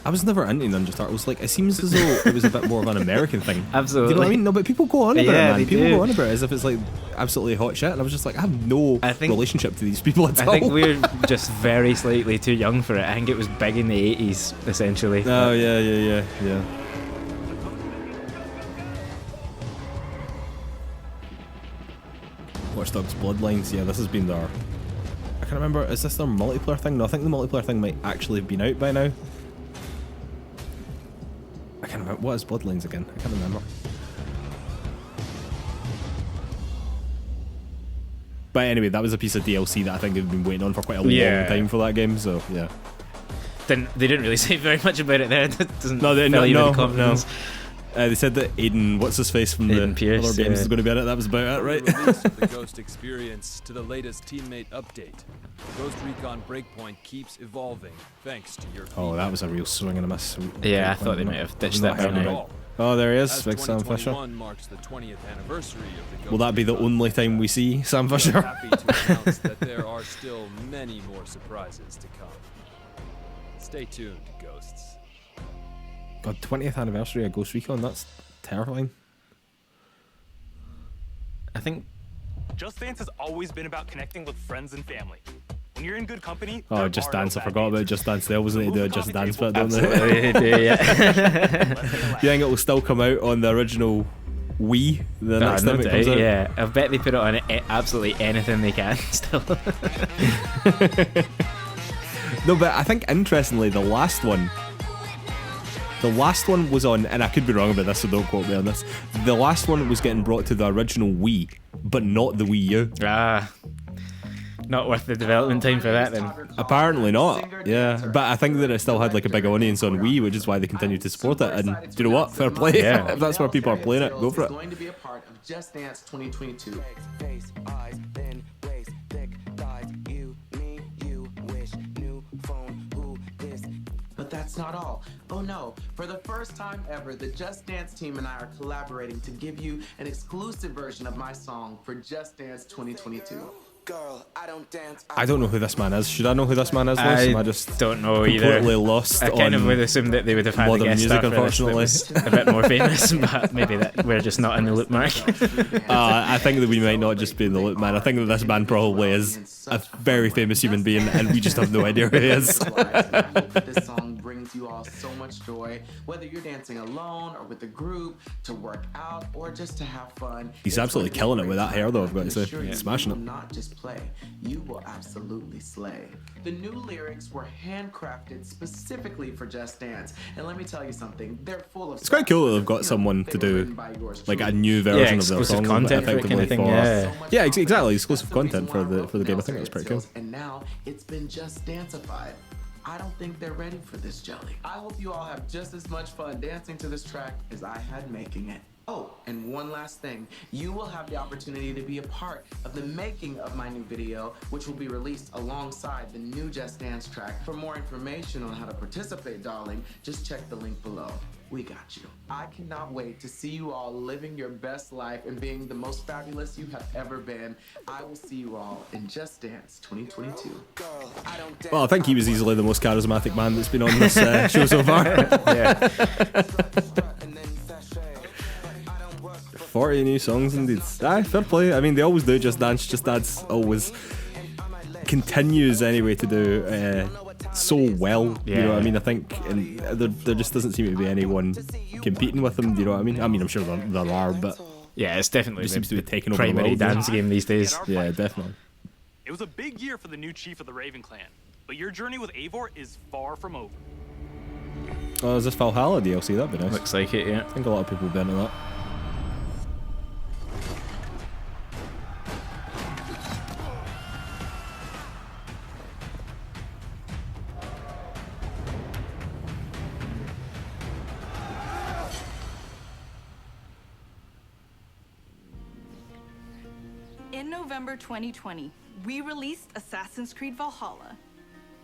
I was never into Ninja Turtles. Like, it seems as though it was a bit more of an American thing. Absolutely. Do you know what I mean? No, but people go on about it, Yeah, man. they People do. go on about it as if it's like absolutely hot shit. And I was just like, I have no relationship to these people at all. I think we're just very slightly too young for it. I think it was big in the 80s, essentially. Oh, yeah. Watch Dogs Bloodlines, yeah, this has been their... I can't remember, is this their multiplayer thing? No, I think the multiplayer thing might actually have been out by now. I can't remember, what is Bloodlines again? I can't remember. But anyway, that was a piece of DLC that I think they've been waiting on for quite a long time for that game, so yeah. They didn't really say very much about it there. It doesn't fill you with confidence. They said that Aiden, what's his face from Aiden the Pierce, other games, is going to be in it. That was about it, right? Release of the Ghost experience to the latest teammate update. Ghost Recon Breakpoint keeps evolving thanks to your Oh, that was a real swing and a miss. Yeah, I thought they might have ditched that by now. Oh, there he is, As big Sam Fisher. 2021 marks the 20th anniversary of the Ghost Will that be the Recon only time we see Sam We are Fisher? happy to announce that there are still many more surprises to come. Stay tuned, Ghosts. God, 20th anniversary of Ghost Recon, that's terrifying. I think Just Dance has always been about connecting with friends and family. When you're in good company, Oh, Just Dance, I forgot about Just Dance. They always need to do a Just Dance bit, don't they? Absolutely, they do, yeah. You think it will still come out on the original Wii the next no time it doubt, comes out? yeah. I bet they put it on absolutely anything they can still. No, but I think interestingly, the last one was on, and I could be wrong about this, so don't quote me on this. The last one was getting brought to the original Wii, but not the Wii U. Ah, not worth the development time for that then. Apparently not, yeah. But I think that it still had like a big audience on Wii, which is why they continue to support it. And do you know what? Fair play. Yeah. If that's where people are playing it, go for it. Going to be a part of Just Dance 2022. But that's not all. Oh no, for the first time ever, the Just Dance team and I are collaborating to give you an exclusive version of my song for Just Dance 2022. Girl, I don't dance. I don't know who this man is. Should I know who this man is? Liz? Am I just don't know either. Completely lost. I kind of on would assume that they would have had modern a guest music, star for this that unfortunately. was a bit more famous, but maybe that we're just not in the loop, Mark. I think that we might not just be in the loop, man. I think that this man probably is a very famous human being, and we just have no idea who he is. This song brings you all so much joy, whether you're dancing alone or with a group, to work out or just to have fun. He's absolutely killing it with that hair, though, I've got to say. Sure, Smashing you will it. not just play, you will absolutely slay. The new lyrics were handcrafted specifically for Just Dance, and let me tell you something, they're full of It's quite cool that they've got someone to do like a new version of their exclusive song content for it effectively kind of thing, yeah. exactly, exclusive content for the game. I think that's pretty cool. And now it's been Just Danceified. I don't think they're ready for this jelly. I hope you all have just as much fun dancing to this track as I had making it. Oh, and one last thing. You will have the opportunity to be a part of the making of my new video, which will be released alongside the new Just Dance track. For more information on how to participate, darling, just check the link below. We got you. I cannot wait to see you all living your best life and being the most fabulous you have ever been. I will see you all in Just Dance 2022. Well, I think he was easily the most charismatic man that's been on this show so far. Yeah. 40 new songs indeed. Aye, fair play. I mean, they always do. Just Dance. Just Dance always continues anyway to do so well. Yeah. You know what I mean? I think there just doesn't seem to be anyone competing with them. Do you know what I mean? I mean, I'm sure there are, but yeah, it's definitely seems to be taking over primary the world. dance game these days. Yeah, definitely. It was a big year for the new chief of the Raven Clan, but your journey with Eivor is far from over. Oh, is this Valhalla DLC? That'd be nice. Looks like it, yeah. I think a lot of people will be into that. In November 2020, we released Assassin's Creed Valhalla.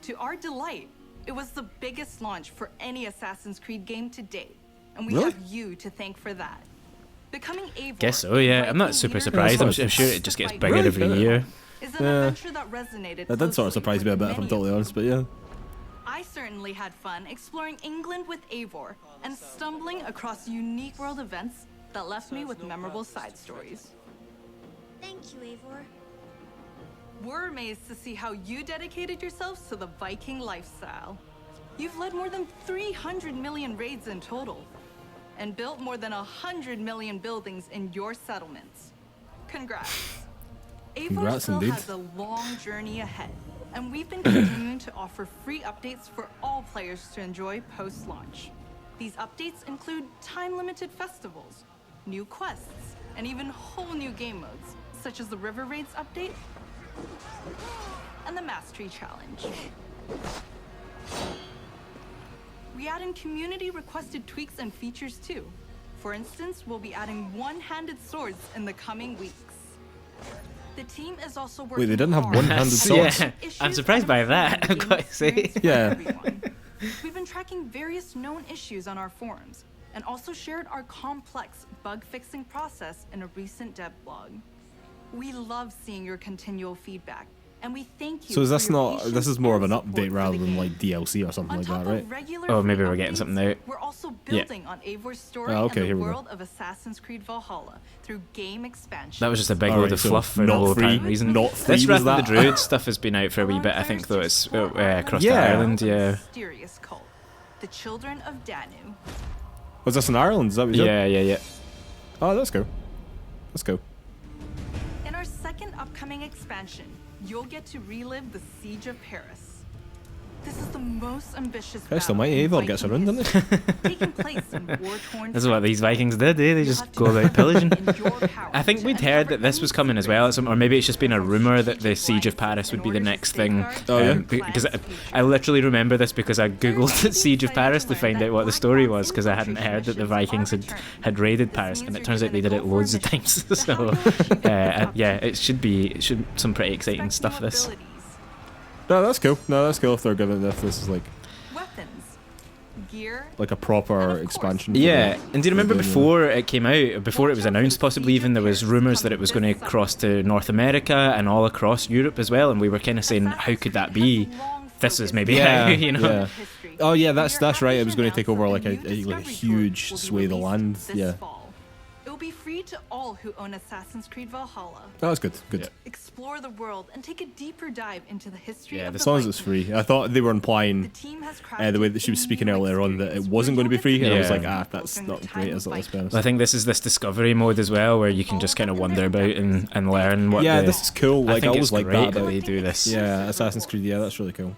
To our delight, it was the biggest launch for any Assassin's Creed game to date, and we Really? have you to thank for that. Becoming Eivor, Guess so, yeah. I'm not super surprised. I'm sure it just gets bigger every year. is an adventure that resonated That did sort of surprise me a bit, if I'm totally honest, but yeah. I certainly had fun exploring England with Eivor and stumbling across unique world events that left me with memorable side stories. Thank you, Eivor. We're amazed to see how you dedicated yourselves to the Viking lifestyle. You've led more than 300 million raids in total, and built more than 100 million buildings in your settlements. Congrats. Eivor Congrats still indeed. has a long journey ahead, and we've been continuing to offer free updates for all players to enjoy post-launch. These updates include time-limited festivals, new quests, and even whole new game modes, such as the River Raids update and the Mastery Challenge. We add in community-requested tweaks and features too. For instance, we'll be adding one-handed swords in the coming weeks. The team is also working Wait, they didn't have hard one-handed to swords? Yeah, I'm surprised by that, I've got to say. Yeah. We've been tracking various known issues on our forums, and also shared our complex bug-fixing process in a recent dev blog. We love seeing your continual feedback, and we thank you. So is for this your not? patience This is more of an and support update for rather the than game. like DLC or something like that, right? Regular Oh, maybe free we're getting updates, something out. We're also Yeah. building on Eivor's story Oh, okay, and here the we go. world of Assassin's Creed Valhalla through game expansion. That was just a big Alright, load of so fluff for not no free- apparent reason. not free This was Wrath of the that? Druid stuff has been out for a wee bit, I think, though. It's across the Yeah. Ireland, yeah. Mysterious cult, the Children of Danu. Was this in Ireland? Is that what you said? Yeah. Oh, that's cool. That's cool. In our second upcoming expansion, you'll get to relive the Siege of Paris. This is the most ambitious Christ battle almighty, in Eivor gets Viking around, doesn't he? taking place in war-torn That's what these Vikings did, eh? They just go about pillaging. I think we'd heard that this was coming as well, or maybe it's just been a rumour that the Siege of Paris would be the next thing. Oh, yeah? Because I literally remember this because I googled Siege of Paris to find out what the story was, because I hadn't heard that the Vikings had raided Paris, and it turns out they did it loads of times. So, yeah, it should be some pretty exciting stuff, this. No, that's cool. No, that's cool if they're giving if this is like weapons, gear, like a proper expansion. for Yeah, the- and do you for the remember game, yeah. before it came out, before it was announced possibly even, there was rumours that it was going to cross to North America and all across Europe as well, and we were kind of saying, how could that be? This is maybe how, you know? Yeah. Oh yeah, that's right. It was going to take over like a huge swathe of land. Yeah. It will be free to all who own Assassin's Creed Valhalla. That was good. Good. Explore the world and take a deeper dive into the history Yeah, of the as long as it's free. I thought they were implying the way that she was speaking earlier on that it wasn't going to be free, and I was Yeah. like, that's not great, is it? Let's be honest. I think this is this discovery mode as well, where you can just kind of wander about and learn what. Yeah, the, this is cool. Like I think always it's like great that. they do this. Yeah, Assassin's Creed. Yeah, that's really cool.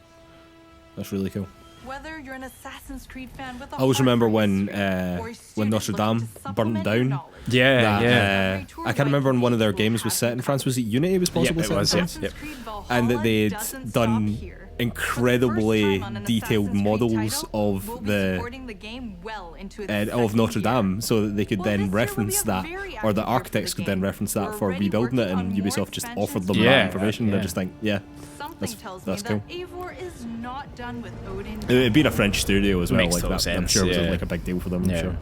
That's really cool. Whether you're an Assassin's Creed fan with a I always remember when or Notre Dame burnt down. Yeah. I can't remember when one of their games was set in France. Was it Unity? Was possibly Yeah, it set in was. France? Yep. And that they'd done incredibly detailed models of supporting the game well into its of second Notre year. Dame, so that they could then reference that, or the active year for architects the could then game. reference that We're for already rebuilding it, working and on more Ubisoft just offered them Yeah, that information. yeah. They're just like, yeah, Something tells that's me cool. that Eivor is not done with Odin. It'd been a French studio as well, Makes like total that. I'm sense, sure it was yeah. like a big deal for them. I'm Yeah. sure.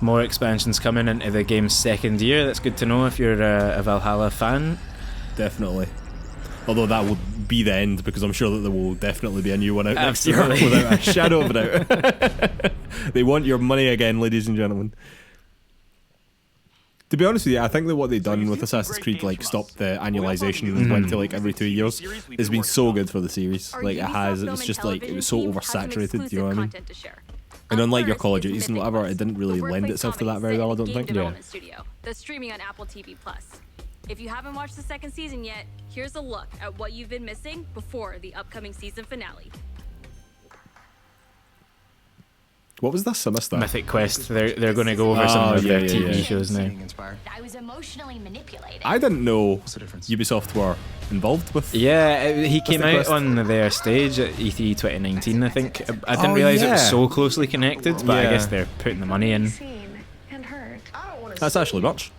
More expansions coming into the game's second year. That's good to know if you're a Valhalla fan. Definitely. Although that will be the end, because I'm sure that there will definitely be a new one out Absolutely. next year without a shadow of a doubt. They want your money again, ladies and gentlemen. To be honest with you, I think that what they've done with Assassin's Creed, like stopped the annualization and went to like every 2 years, has been so good for the series. Like it has. It was just like, it was so oversaturated, you know what I mean? And unlike your Call of Duties and whatever, it didn't really lend itself to that very well, I don't think. Studio that's streaming on Apple TV Plus. If you haven't watched the second season yet, here's a look at what you've been missing before the upcoming season finale. What was this? I missed that. Mythic Quest. They're going to go over some of their TV shows now. I was emotionally manipulated. I didn't know Ubisoft were involved with. Yeah, he came Mythic out Quest. on their stage at E3 2019, I think. I didn't realise it was so closely connected, but I guess they're putting the money in. That's actually much.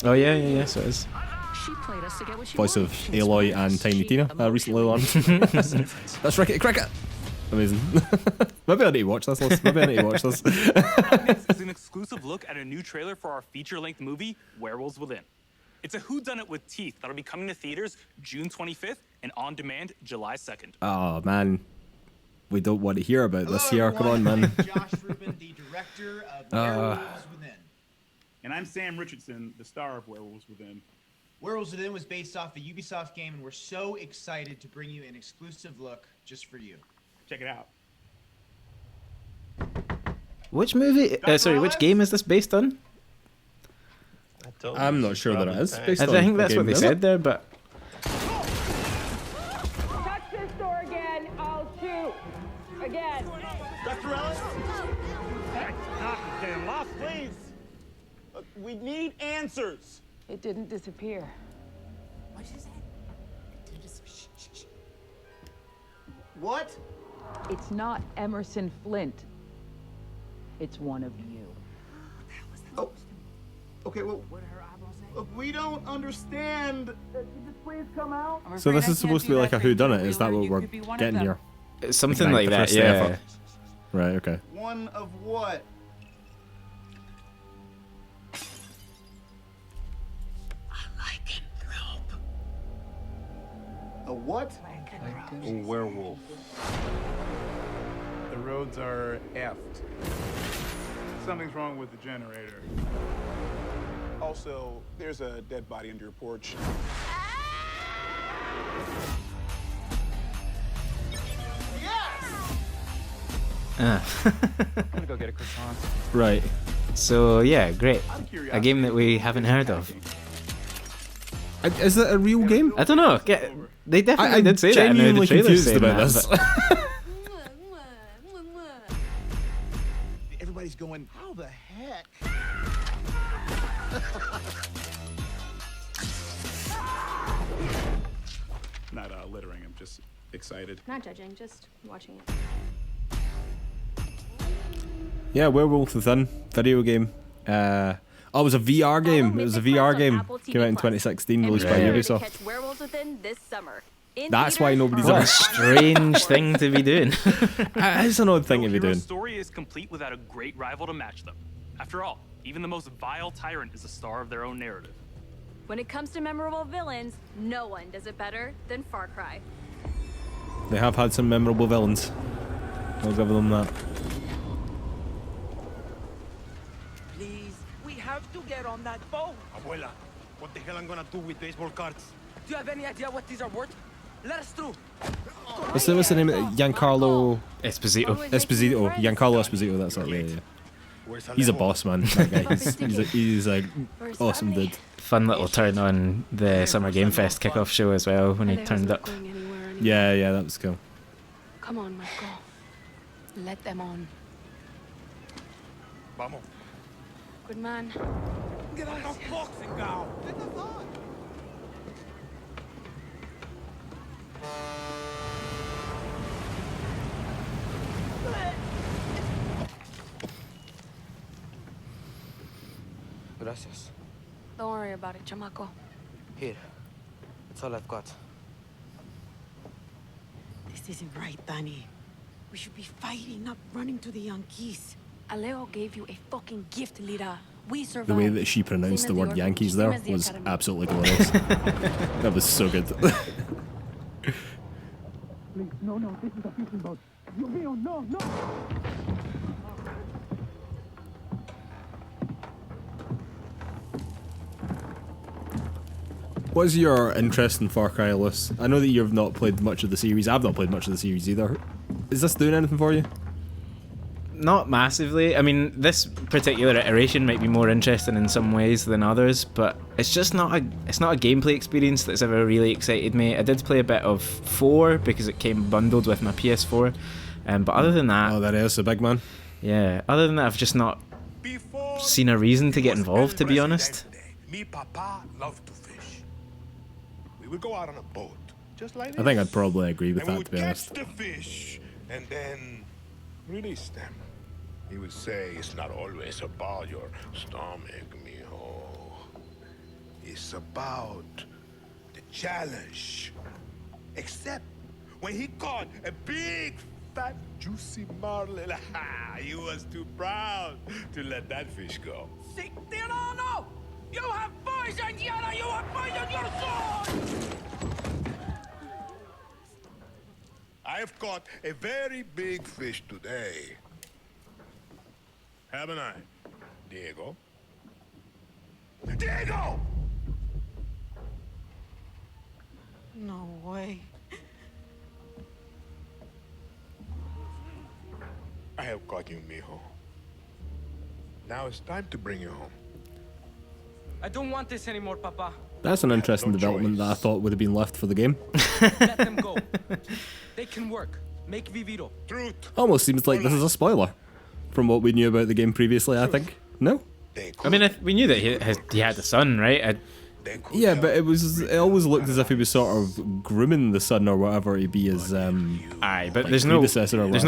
Oh yeah, so it is. Voice of Aloy and Tiny Tina recently learned. That's Rickety Cricket. Amazing. Maybe I need to watch this. Maybe I need to watch this. This is an exclusive look at a new trailer for our feature-length movie, Werewolves Within. It's a whodunit with teeth that'll be coming to theaters June 25th and on demand July 2nd. Oh man, we don't want to hear about this here. Come on, man. Josh Rubin, the director of Werewolves Within. And I'm Sam Richardson, the star of Werewolves Within. Werewolves Within was based off a Ubisoft game, and we're so excited to bring you an exclusive look just for you. Check it out. Which movie? Sorry, which game is this based on? I'm not sure that it is. Based I on think a that's game, what they is said it? there, but Touch this door again, I'll shoot. Again. Dr. Ellis? Knock it down. Lost, please. We need answers. It didn't disappear. What did you say? What? It's not Emerson Flint. It's one of you. Oh. Okay, well, look, we don't understand. Could you please come out? So this is supposed to be like a whodunit. Is that what we're getting here? something Ignite like the that. first Yeah. effort. Right. Okay. One of what? A what? A werewolf. The roads are effed. Something's wrong with the generator. Also, there's a dead body under your porch. Ah. I'm gonna go get a croissant. Right. So yeah, great. A game that we haven't heard of. Is it a real game? I don't know. They definitely did say that. I'm genuinely confused about this. Everybody's going, how the heck? Not littering, I'm just excited. Not judging, just watching it. Yeah, Werewolf Within video game. Oh, it was a VR game. It was a VR game. Came out in 2016, released by Ubisoft. Catch Werewolves Within this summer. That's why nobody's What ever. a strange thing to be doing. It's an odd thing to be No doing. hero's story is complete without a great rival to match them. After all, even the most vile tyrant is the star of their own narrative. When it comes to memorable villains, no one does it better than Far Cry. They have had some memorable villains. I'll give them that. Please, we have to get on that boat. Abuela, what the hell I'm gonna do with baseball cards? Do you have any idea what these are worth? Let us through. What's the name? Giancarlo Esposito. Esposito. Giancarlo Esposito. That's it. Yeah. He's a boss, man. That guy. He's a awesome dude. Fun little turn on the Summer Game Fest kickoff show as well when he turned up. Yeah, that was cool. Come on, Michael. Let them on. Vamos. Good man. Get out the box and go. Gracias. Don't worry about it, chamaco. Here. That's all I've got. This isn't right, Danny. We should be fighting, not running to the Yankees. Alejo gave you a fucking gift, Lira. We survived. The way that she pronounced the word Yankees there was absolutely glorious. That was so good. Please, no, this is a fishing boat. No. What's your interest in Far Cry, Lewis? I know that you've not played much of the series. I've not played much of the series either. Is this doing anything for you? Not massively. I mean, this particular iteration might be more interesting in some ways than others, but it's just not a gameplay experience that's ever really excited me. I did play a bit of 4 because it came bundled with my PS4, but other than that, oh, that is a big man. Yeah, other than that, I've just not seen a reason to get involved, to be honest. Me papa love to fish. We would go out on a boat, just like this. I think I'd probably agree with that, to be honest. Catch the fish and then release them. He would say it's not always about your stomach, mijo. It's about the challenge. Except when he caught a big, fat, juicy marlin, he was too proud to let that fish go. Sic Tirano! You have poisoned Yara! You have poisoned your sword! I have caught a very big fish today. Haven't I, Diego? Diego! No way. I have caught you, mijo. Now it's time to bring you home. I don't want this anymore, Papa. That's an interesting development that I thought would have been left for the game. Let them go. They can work. Make Viviro. Truth. Almost seems like this is a spoiler from what we knew about the game previously, I think. No? I mean, we knew that he had a son, right? Yeah, but it always looked as if he was sort of grooming the son or whatever to be his aye, but like there's no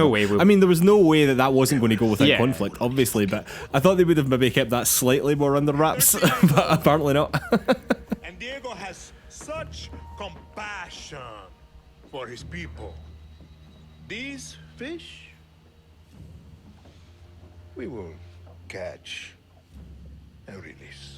way. I mean, there was no way that wasn't going to go without conflict, obviously. But I thought they would have maybe kept that slightly more under wraps, but apparently not. And Diego has such compassion for his people. These fish, we will catch and release.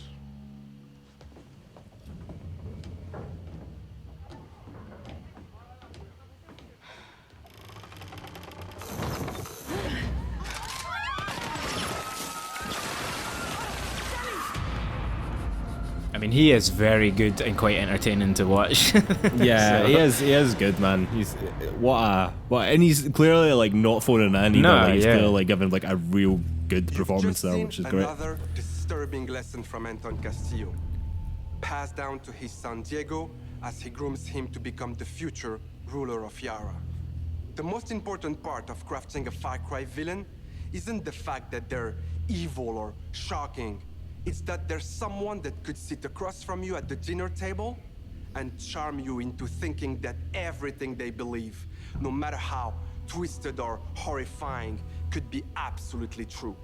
I mean, he is very good and quite entertaining to watch. Yeah, So- he is good, man. He's and he's clearly like not phoning in either. No, like, he's yeah. clearly like giving like a real good performance there, which is great. Another disturbing lesson from Anton Castillo, passed down to his son Diego as he grooms him to become the future ruler of Yara. The most important part of crafting a Far Cry villain isn't the fact that they're evil or shocking. It's that there's someone that could sit across from you at the dinner table and charm you into thinking that everything they believe, no matter how twisted or horrifying, could be absolutely true.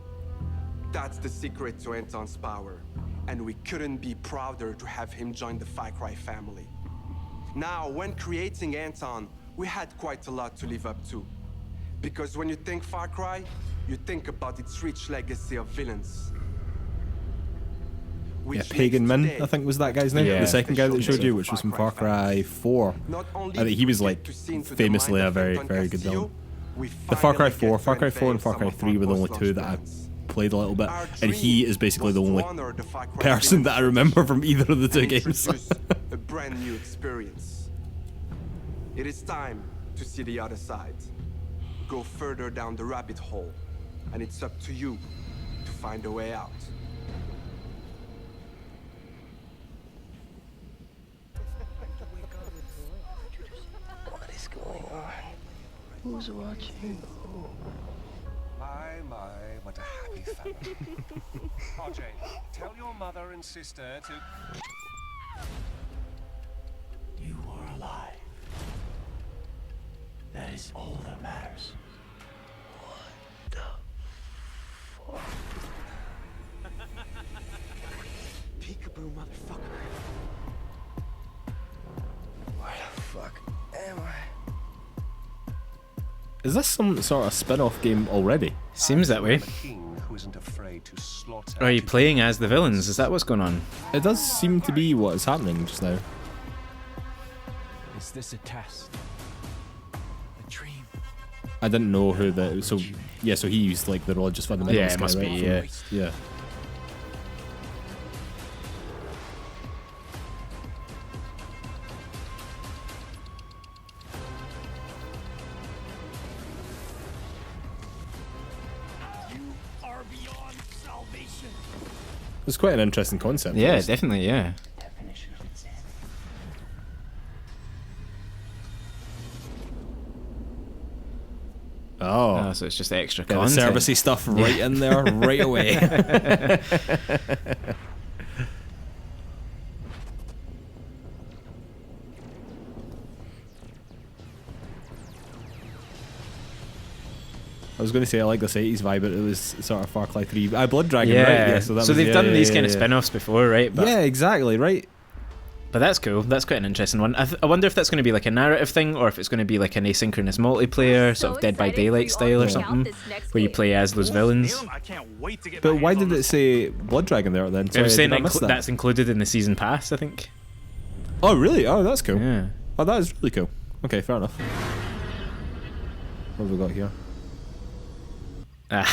That's the secret to Anton's power, and we couldn't be prouder to have him join the Far Cry family. Now, when creating Anton, we had quite a lot to live up to. Because when you think Far Cry, you think about its rich legacy of villains. Yeah, Pagan Min, I think was that guy's name. Yeah. The second guy that showed you, which was from Far Cry 4. I think he was like famously a very, very good villain. The Far Cry 4, Far Cry 4 and Far Cry 3 were the only two that I played a little bit, and he is basically the only person that I remember from either of the two games. A brand new experience. It is time to see the other side. Go further down the rabbit hole, and it's up to you to find a way out. What is going on? Who's watching? My, what a happy family. RJ, tell your mother and sister to... You are alive. That is all that matters. What the fuck? Peekaboo, motherfucker. Where the fuck am I? Is this some sort of spin-off game already? Seems that way. Are you playing as the villains? Is that what's going on? It does seem to be what is happening just now. Is this a test? A dream? I didn't know who the... So he used like the religious fundamentalists. Yeah, it must be, yeah. Yeah. It's quite an interesting concept. Yeah, definitely, yeah. Oh, so it's just extra get the content. servicey stuff right in there, right away. I was going to say I like this 80s vibe, but it was sort of Far Cry 3. Blood Dragon, right? Yeah, so they've done these kind of spin-offs before, right? But yeah, exactly, right. But that's cool. That's quite an interesting one. I wonder if that's going to be like a narrative thing, or if it's going to be like an asynchronous multiplayer, sort of Dead by Daylight style or something, where you play as those villains. But why did it say Blood Dragon there then? It was saying that's included in the season pass, I think. Oh, really? Oh, that's cool. Yeah. Oh, that is really cool. Okay, fair enough. What have we got here? There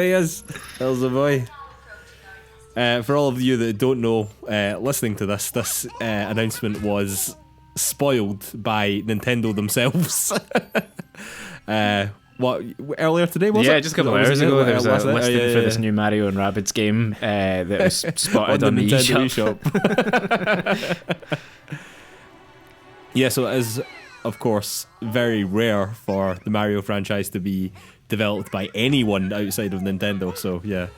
he is. There's the boy. For all of you that don't know, listening to this announcement was spoiled by Nintendo themselves. What, earlier today, was it? Yeah, just a couple of hours ago, there was a listing for this new Mario and Rabbids game that was spotted on the eShop. Yeah, so it is, of course, very rare for the Mario franchise to be developed by anyone outside of Nintendo, so yeah.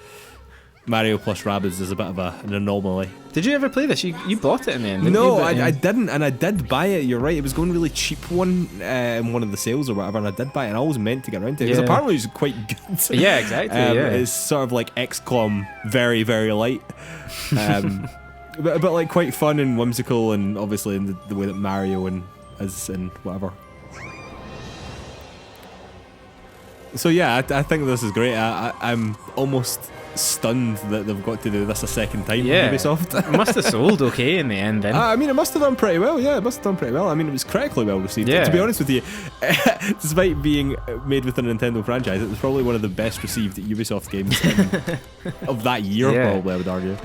Mario plus Rabbids is a bit of an anomaly. Did you ever play this? You bought it in the end, didn't no, you? I didn't, and I did buy it. You're right. It was going really cheap in one of the sales or whatever, and I did buy it, and I was meant to get around to it because apparently it's quite good. Yeah, exactly. It's sort of like XCOM, very, very light. But like quite fun and whimsical, and obviously in the way that Mario is and whatever. So yeah, I think this is great. I'm almost stunned that they've got to do this a second time. Ubisoft. It must have sold okay in the end then. I mean, it must have done pretty well. Yeah, it must have done pretty well. I mean, it was critically well received. Yeah. To be honest with you, despite being made with a Nintendo franchise, it was probably one of the best received Ubisoft games of that year, probably, I would argue.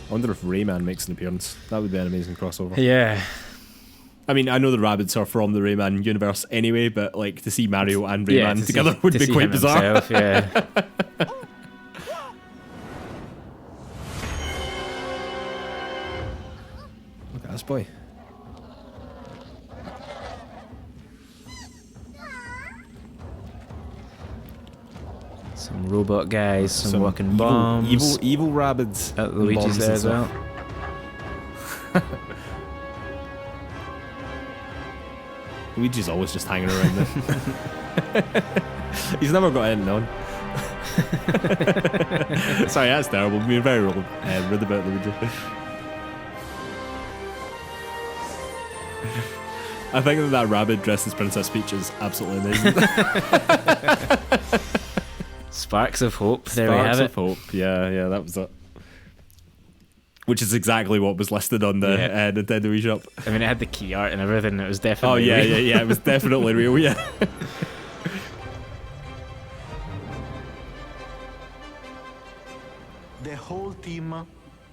I wonder if Rayman makes an appearance. That would be an amazing crossover. Yeah. I mean, I know the Rabbids are from the Rayman universe anyway, but like to see Mario and Rayman together would be quite bizarre. Himself, yeah. Look at this boy. Some robot guys, some walking bombs. Evil Rabbids. Luigi's there as well. Luigi's always just hanging around there. He's never got anything on. Sorry, that's terrible. We're very rude about Luigi. I think that Rabbid dressed as Princess Peach is absolutely amazing. Sparks of hope. There we have it. Sparks of hope. Yeah, that was it. which is exactly what was listed on the Nintendo eShop. I mean, it had the key art and everything. It was definitely real. It was definitely real. Yeah. The whole team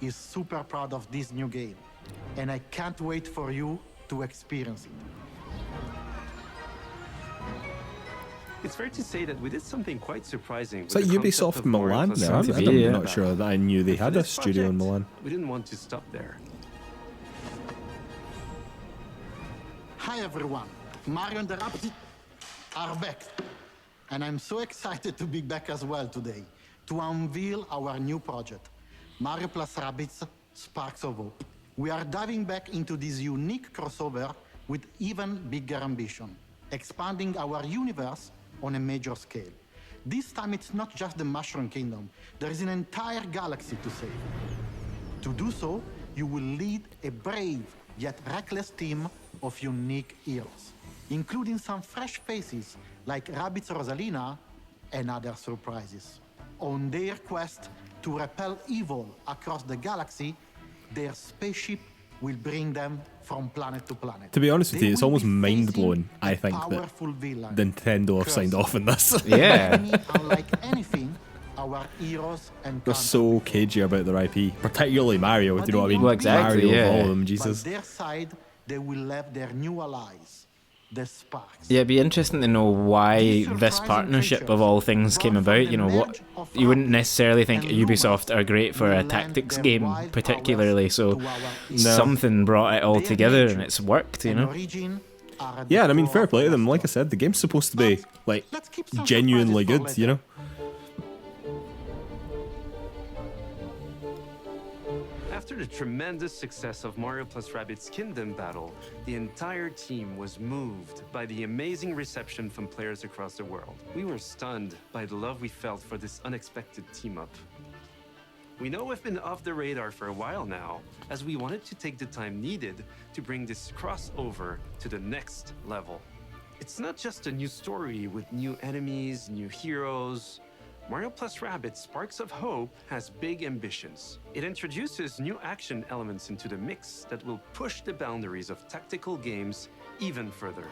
is super proud of this new game, and I can't wait for you to experience it. It's fair to say that we did something quite surprising. Is that Ubisoft Milan there? I'm not sure that I knew they had a studio in Milan. We didn't want to stop there. Hi everyone, Mario and the Rabbids are back. And I'm so excited to be back as well today to unveil our new project, Mario plus Rabbids Sparks of Hope. We are diving back into this unique crossover with even bigger ambition, expanding our universe on a major scale. This time it's not just the Mushroom Kingdom, there is an entire galaxy to save. To do so, you will lead a brave yet reckless team of unique heroes, including some fresh faces like Rabbids Rosalina and other surprises. On their quest to repel evil across the galaxy, their spaceship will bring them from planet to planet. To be honest with you, it's almost mind-blowing, I think, that Nintendo have signed off on this. Yeah. Unlike anything, our heroes and They're so cagey about their IP, particularly Mario, do you know what I mean? Well, exactly, Mario, yeah. of all of them, Jesus. By their side, they will have their new allies, the Sparks. Yeah, it'd be interesting to know why this partnership of all things came about. You know, what you wouldn't necessarily think Ubisoft are great for a tactics game, particularly. So something brought it all together, and it's worked. You know. Yeah, and I mean, fair play to them. Like I said, the game's supposed to be like genuinely good. You know. After the tremendous success of Mario plus Rabbids Kingdom Battle, the entire team was moved by the amazing reception from players across the world. We were stunned by the love we felt for this unexpected team-up. We know we've been off the radar for a while now, as we wanted to take the time needed to bring this crossover to the next level. It's not just a new story with new enemies, new heroes. Mario plus Rabbids Sparks of Hope has big ambitions. It introduces new action elements into the mix that will push the boundaries of tactical games even further.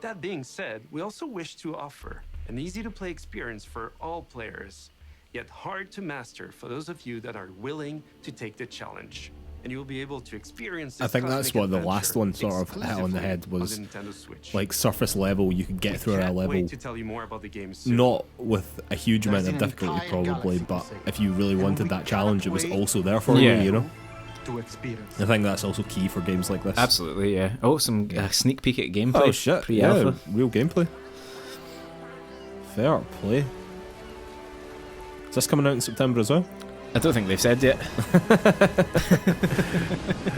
That being said, we also wish to offer an easy-to-play experience for all players, yet hard to master for those of you that are willing to take the challenge. And you'll be able to experience this I think that's what the last one sort of hit on the head was, like surface level, you could get through a level, to tell you more about the game soon. not with a huge amount of difficulty probably, but if you really wanted that challenge, it was also there for you, you know? I think that's also key for games like this. Absolutely, yeah. Oh, some sneak peek at gameplay. Oh shit, Pre-alpha. yeah, real gameplay. Fair play. Is this coming out in September as well? I don't think they've said yet.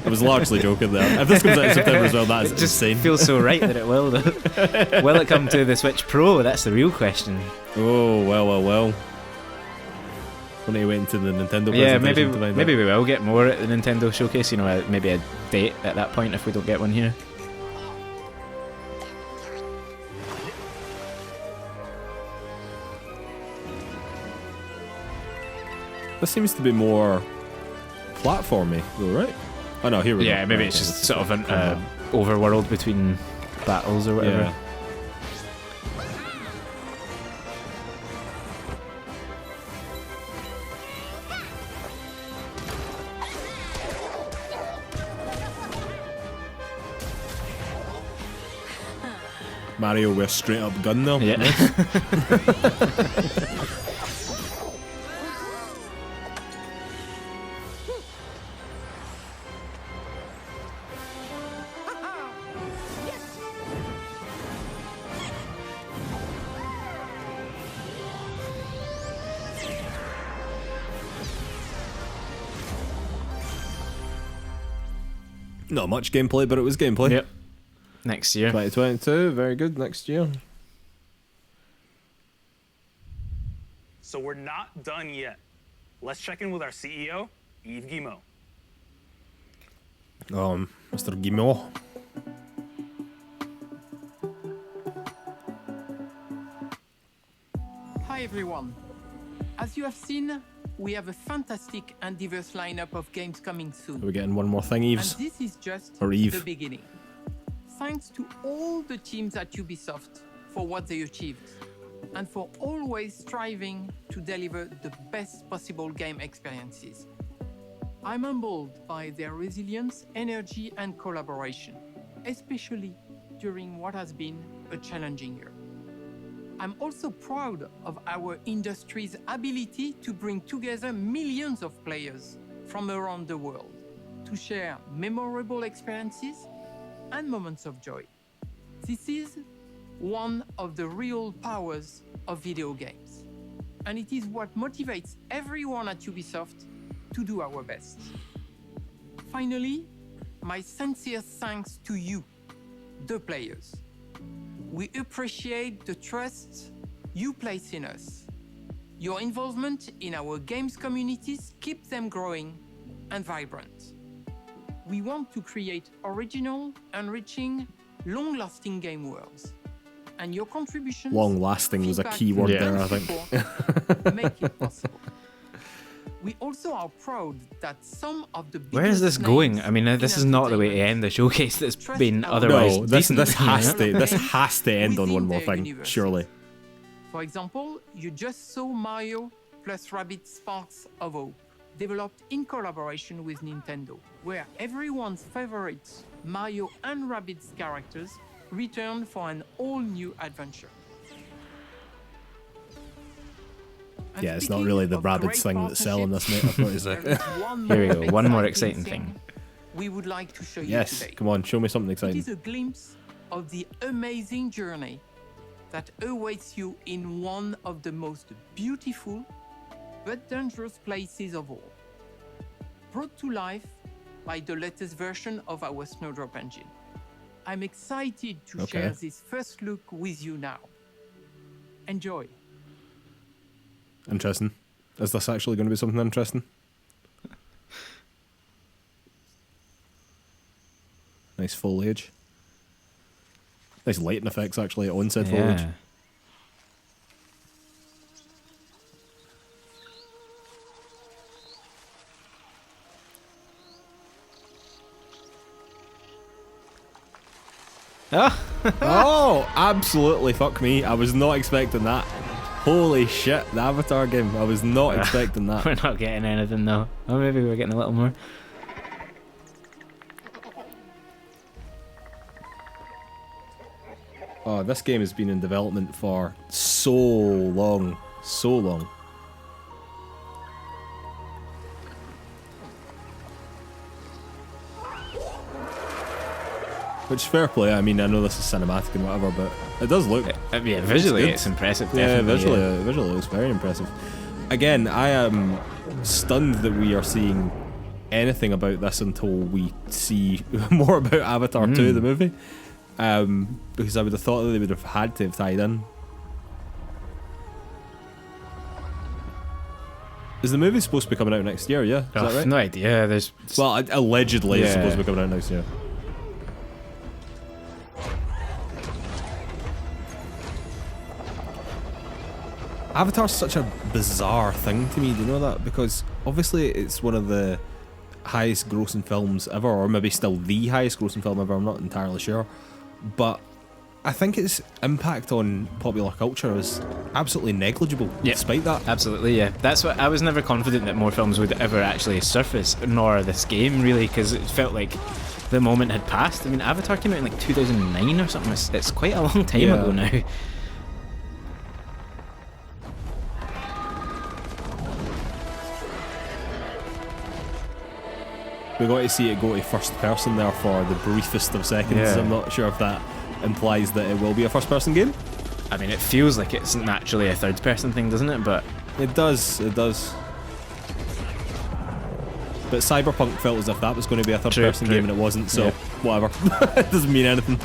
I was largely joking there. If this comes out in September as well, that is it just insane. Feels so right that it will, though. Will it come to the Switch Pro? That's the real question. Oh, well. We'll need to wait until the Nintendo yeah, presentation to find maybe out. we will get more at the Nintendo showcase. You know, maybe a date at that point if we don't get one here. This seems to be more platformy, though, right? Oh no, here we go. Yeah, maybe it's just sort of an overworld between battles or whatever. Yeah. Mario with a straight up gun though. Yeah. Not much gameplay, but it was gameplay. Yep. Next year. 2022, very good, next year. So we're not done yet. Let's check in with our CEO, Yves Guillemot. Mr. Guillemot. Hi everyone. As you have seen, we have a fantastic and diverse lineup of games coming soon. Are we getting one more thing, Eves? And this is just Or Eve? the beginning. Thanks to all the teams at Ubisoft for what they achieved, and for always striving to deliver the best possible game experiences. I'm humbled by their resilience, energy, and collaboration, especially during what has been a challenging year. I'm also proud of our industry's ability to bring together millions of players from around the world to share memorable experiences and moments of joy. This is one of the real powers of video games, and it is what motivates everyone at Ubisoft to do our best. Finally, my sincere thanks to you, the players. We appreciate the trust you place in us. Your involvement in our games communities keeps them growing and vibrant. We want to create original, enriching, long-lasting game worlds. And your contributions... Long-lasting was a key word there, I think. Make it possible. We also are proud that some of the Where is this going? I mean, this is not the way to end the showcase that's been otherwise decent. This has to end on one more thing, surely. For example, you just saw Mario plus Rabbids Sparks of Hope, developed in collaboration with Nintendo, where everyone's favorite Mario and Rabbids characters return for an all-new adventure. Yeah, it's not really the Rabbids thing that's selling this, mate. I thought it was Here we go, one more exciting thing. We would like to show you yes, today. come on, show me something exciting. It is a glimpse of the amazing journey that awaits you in one of the most beautiful but dangerous places of all. Brought to life by the latest version of our Snowdrop engine. I'm excited to share this first look with you now. Enjoy. Interesting. Is this actually going to be something interesting? Nice foliage. Nice lighting effects actually on said foliage. Oh, absolutely. Fuck me. I was not expecting that. Holy shit, the Avatar game. I was not expecting that. We're not getting anything though. Or maybe we're getting a little more. Oh, this game has been in development for so long. So long. Which, fair play. I mean, I know this is cinematic and whatever, but it does look... Yeah, visually it's impressive, yeah, definitely. visually it looks very impressive. Again, I am stunned that we are seeing anything about this until we see more about Avatar 2, the movie. Because I would have thought that they would have had to have tied in. Is the movie supposed to be coming out next year, yeah? Is that right? No idea. Well, allegedly it's supposed to be coming out next year. Avatar's such a bizarre thing to me, do you know that? Because obviously it's one of the highest grossing films ever, or maybe still the highest grossing film ever, I'm not entirely sure. But I think its impact on popular culture is absolutely negligible, despite that. Absolutely, yeah. That's what I was never confident that more films would ever actually surface, nor this game really, because it felt like the moment had passed. I mean, Avatar came out in like 2009 or something. It's quite a long time ago now. We got to see it go to first person there for the briefest of seconds. Yeah. I'm not sure if that implies that it will be a first person game. I mean, it feels like it's naturally a third person thing, doesn't it? But it does. But Cyberpunk felt as if that was going to be a third person game and it wasn't, so whatever. It doesn't mean anything.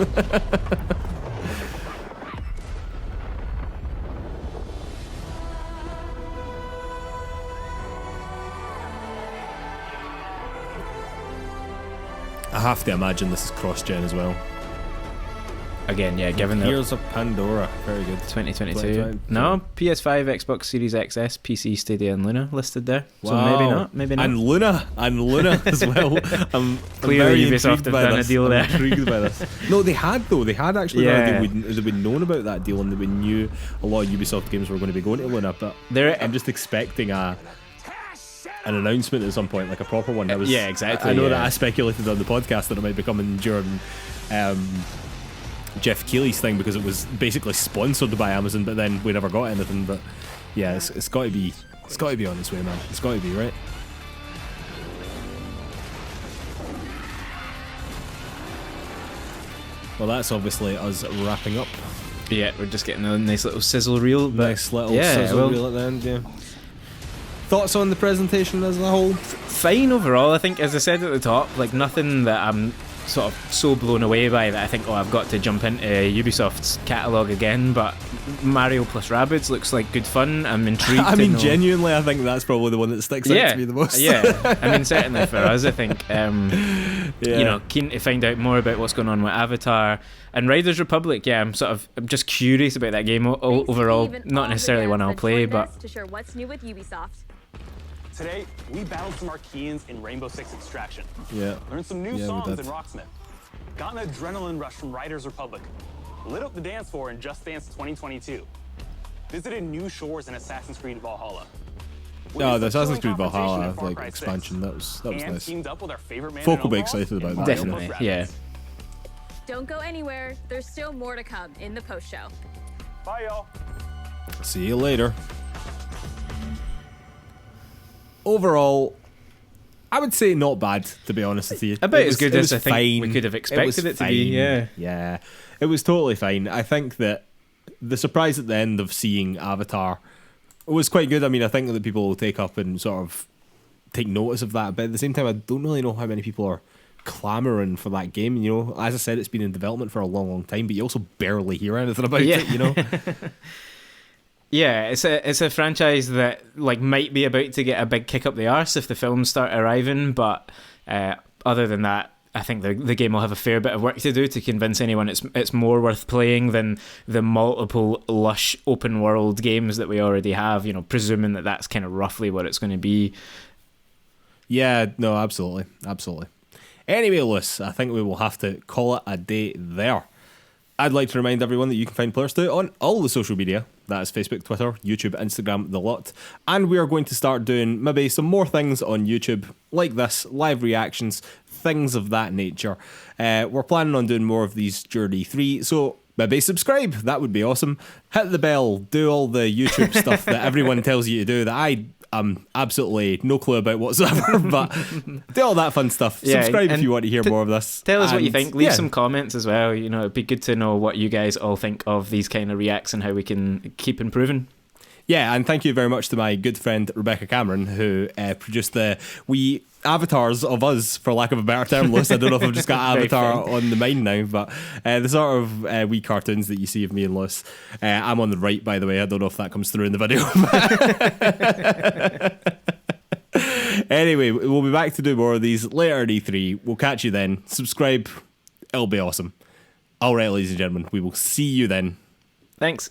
I have to imagine this is cross-gen as well. again, yeah, given the Here's a Pandora, very good. 2022. No, PS5, Xbox Series XS, PC, Stadia, and Luna listed there. So maybe not. And Luna as well. I'm Clearly very Ubisoft intrigued have by done this. a deal I'm there. intrigued by this. No, they had actually Yeah. they'd known about that deal, and we knew a lot of Ubisoft games were going to be going to Luna, but I'm just expecting an announcement at some point, like a proper one. Yeah, exactly, I know yeah. that I speculated on the podcast that it might be coming during Jeff Keighley's thing, because it was basically sponsored by Amazon, but then we never got anything. But yeah, it's got to be on its way, man. It's got to be, right? Well, that's obviously us wrapping up. Yeah, we're just getting a nice little sizzle reel. But Nice little sizzle reel at the end, yeah. Thoughts on the presentation as a whole? Fine overall. I think, as I said at the top, like nothing that I'm sort of so blown away by that I think, I've got to jump into Ubisoft's catalogue again. But Mario plus Rabbids looks like good fun. I'm intrigued. I to mean, know. genuinely, I think that's probably the one that sticks out to me the most. Yeah, I mean, certainly for us, I think, keen to find out more about what's going on with Avatar and Riders Republic. Yeah, I'm just curious about that game overall. Not necessarily one I'll play, but to share what's new with Ubisoft. Today, we battled some Archeans in Rainbow Six Extraction. Yeah. Learned some new Yeah, we songs did. in Rocksmith. Got an adrenaline rush from Riders Republic. Lit up the dance floor in Just Dance 2022. Visited new shores in Assassin's Creed Valhalla. Oh, the Assassin's Creed Confrontation Valhalla in Far like Cry expansion, that was and nice. teamed up with our favorite man Folk in will be overalls excited about in that. Mario definitely, plus yeah. Rabbids. Don't go anywhere. There's still more to come in the post show. Bye, y'all. See you later. Overall, I would say not bad, to be honest with you. About It as was- good it as was I think we fine. could have expected was it to be, fine. yeah. Yeah, it was totally fine. I think that the surprise at the end of seeing Avatar was quite good. I mean, I think that people will take up and sort of take notice of that, but at the same time, I don't really know how many people are clamoring for that game. You know, as I said, it's been in development for a long time, but you also barely hear anything about it, you know. Yeah, it's a franchise that like might be about to get a big kick up the arse if the films start arriving, but other than that, I think the game will have a fair bit of work to do to convince anyone it's more worth playing than the multiple lush open world games that we already have, you know, presuming that that's kind of roughly what it's going to be. Yeah, no, absolutely. Anyway, Lewis, I think we will have to call it a day there. I'd like to remind everyone that you can find PlayersToo on all the social media. That is Facebook, Twitter, YouTube, Instagram, the lot. And we are going to start doing maybe some more things on YouTube like this, live reactions, things of that nature. We're planning on doing more of these during E3, so maybe subscribe. That would be awesome. Hit the bell, do all the YouTube stuff that everyone tells you to do that I absolutely no clue about whatsoever, but do all that fun stuff. Yeah, Subscribe if and you want to hear more of this. Tell us what you And, think. Leave yeah. some comments as well. You know, it'd be good to know what you guys all think of these kind of reacts and how we can keep improving. Yeah, and thank you very much to my good friend Rebecca Cameron, who produced the wee avatars of us, for lack of a better term, Lewis. I don't know if I've just got Very Avatar fine. on the mind now, but the sort of wee cartoons that you see of me and Lewis. I'm on the right, by the way. I don't know if that comes through in the video. Anyway, we'll be back to do more of these later at E3. We'll catch you then. Subscribe. It'll be awesome. All right, ladies and gentlemen, we will see you then. Thanks.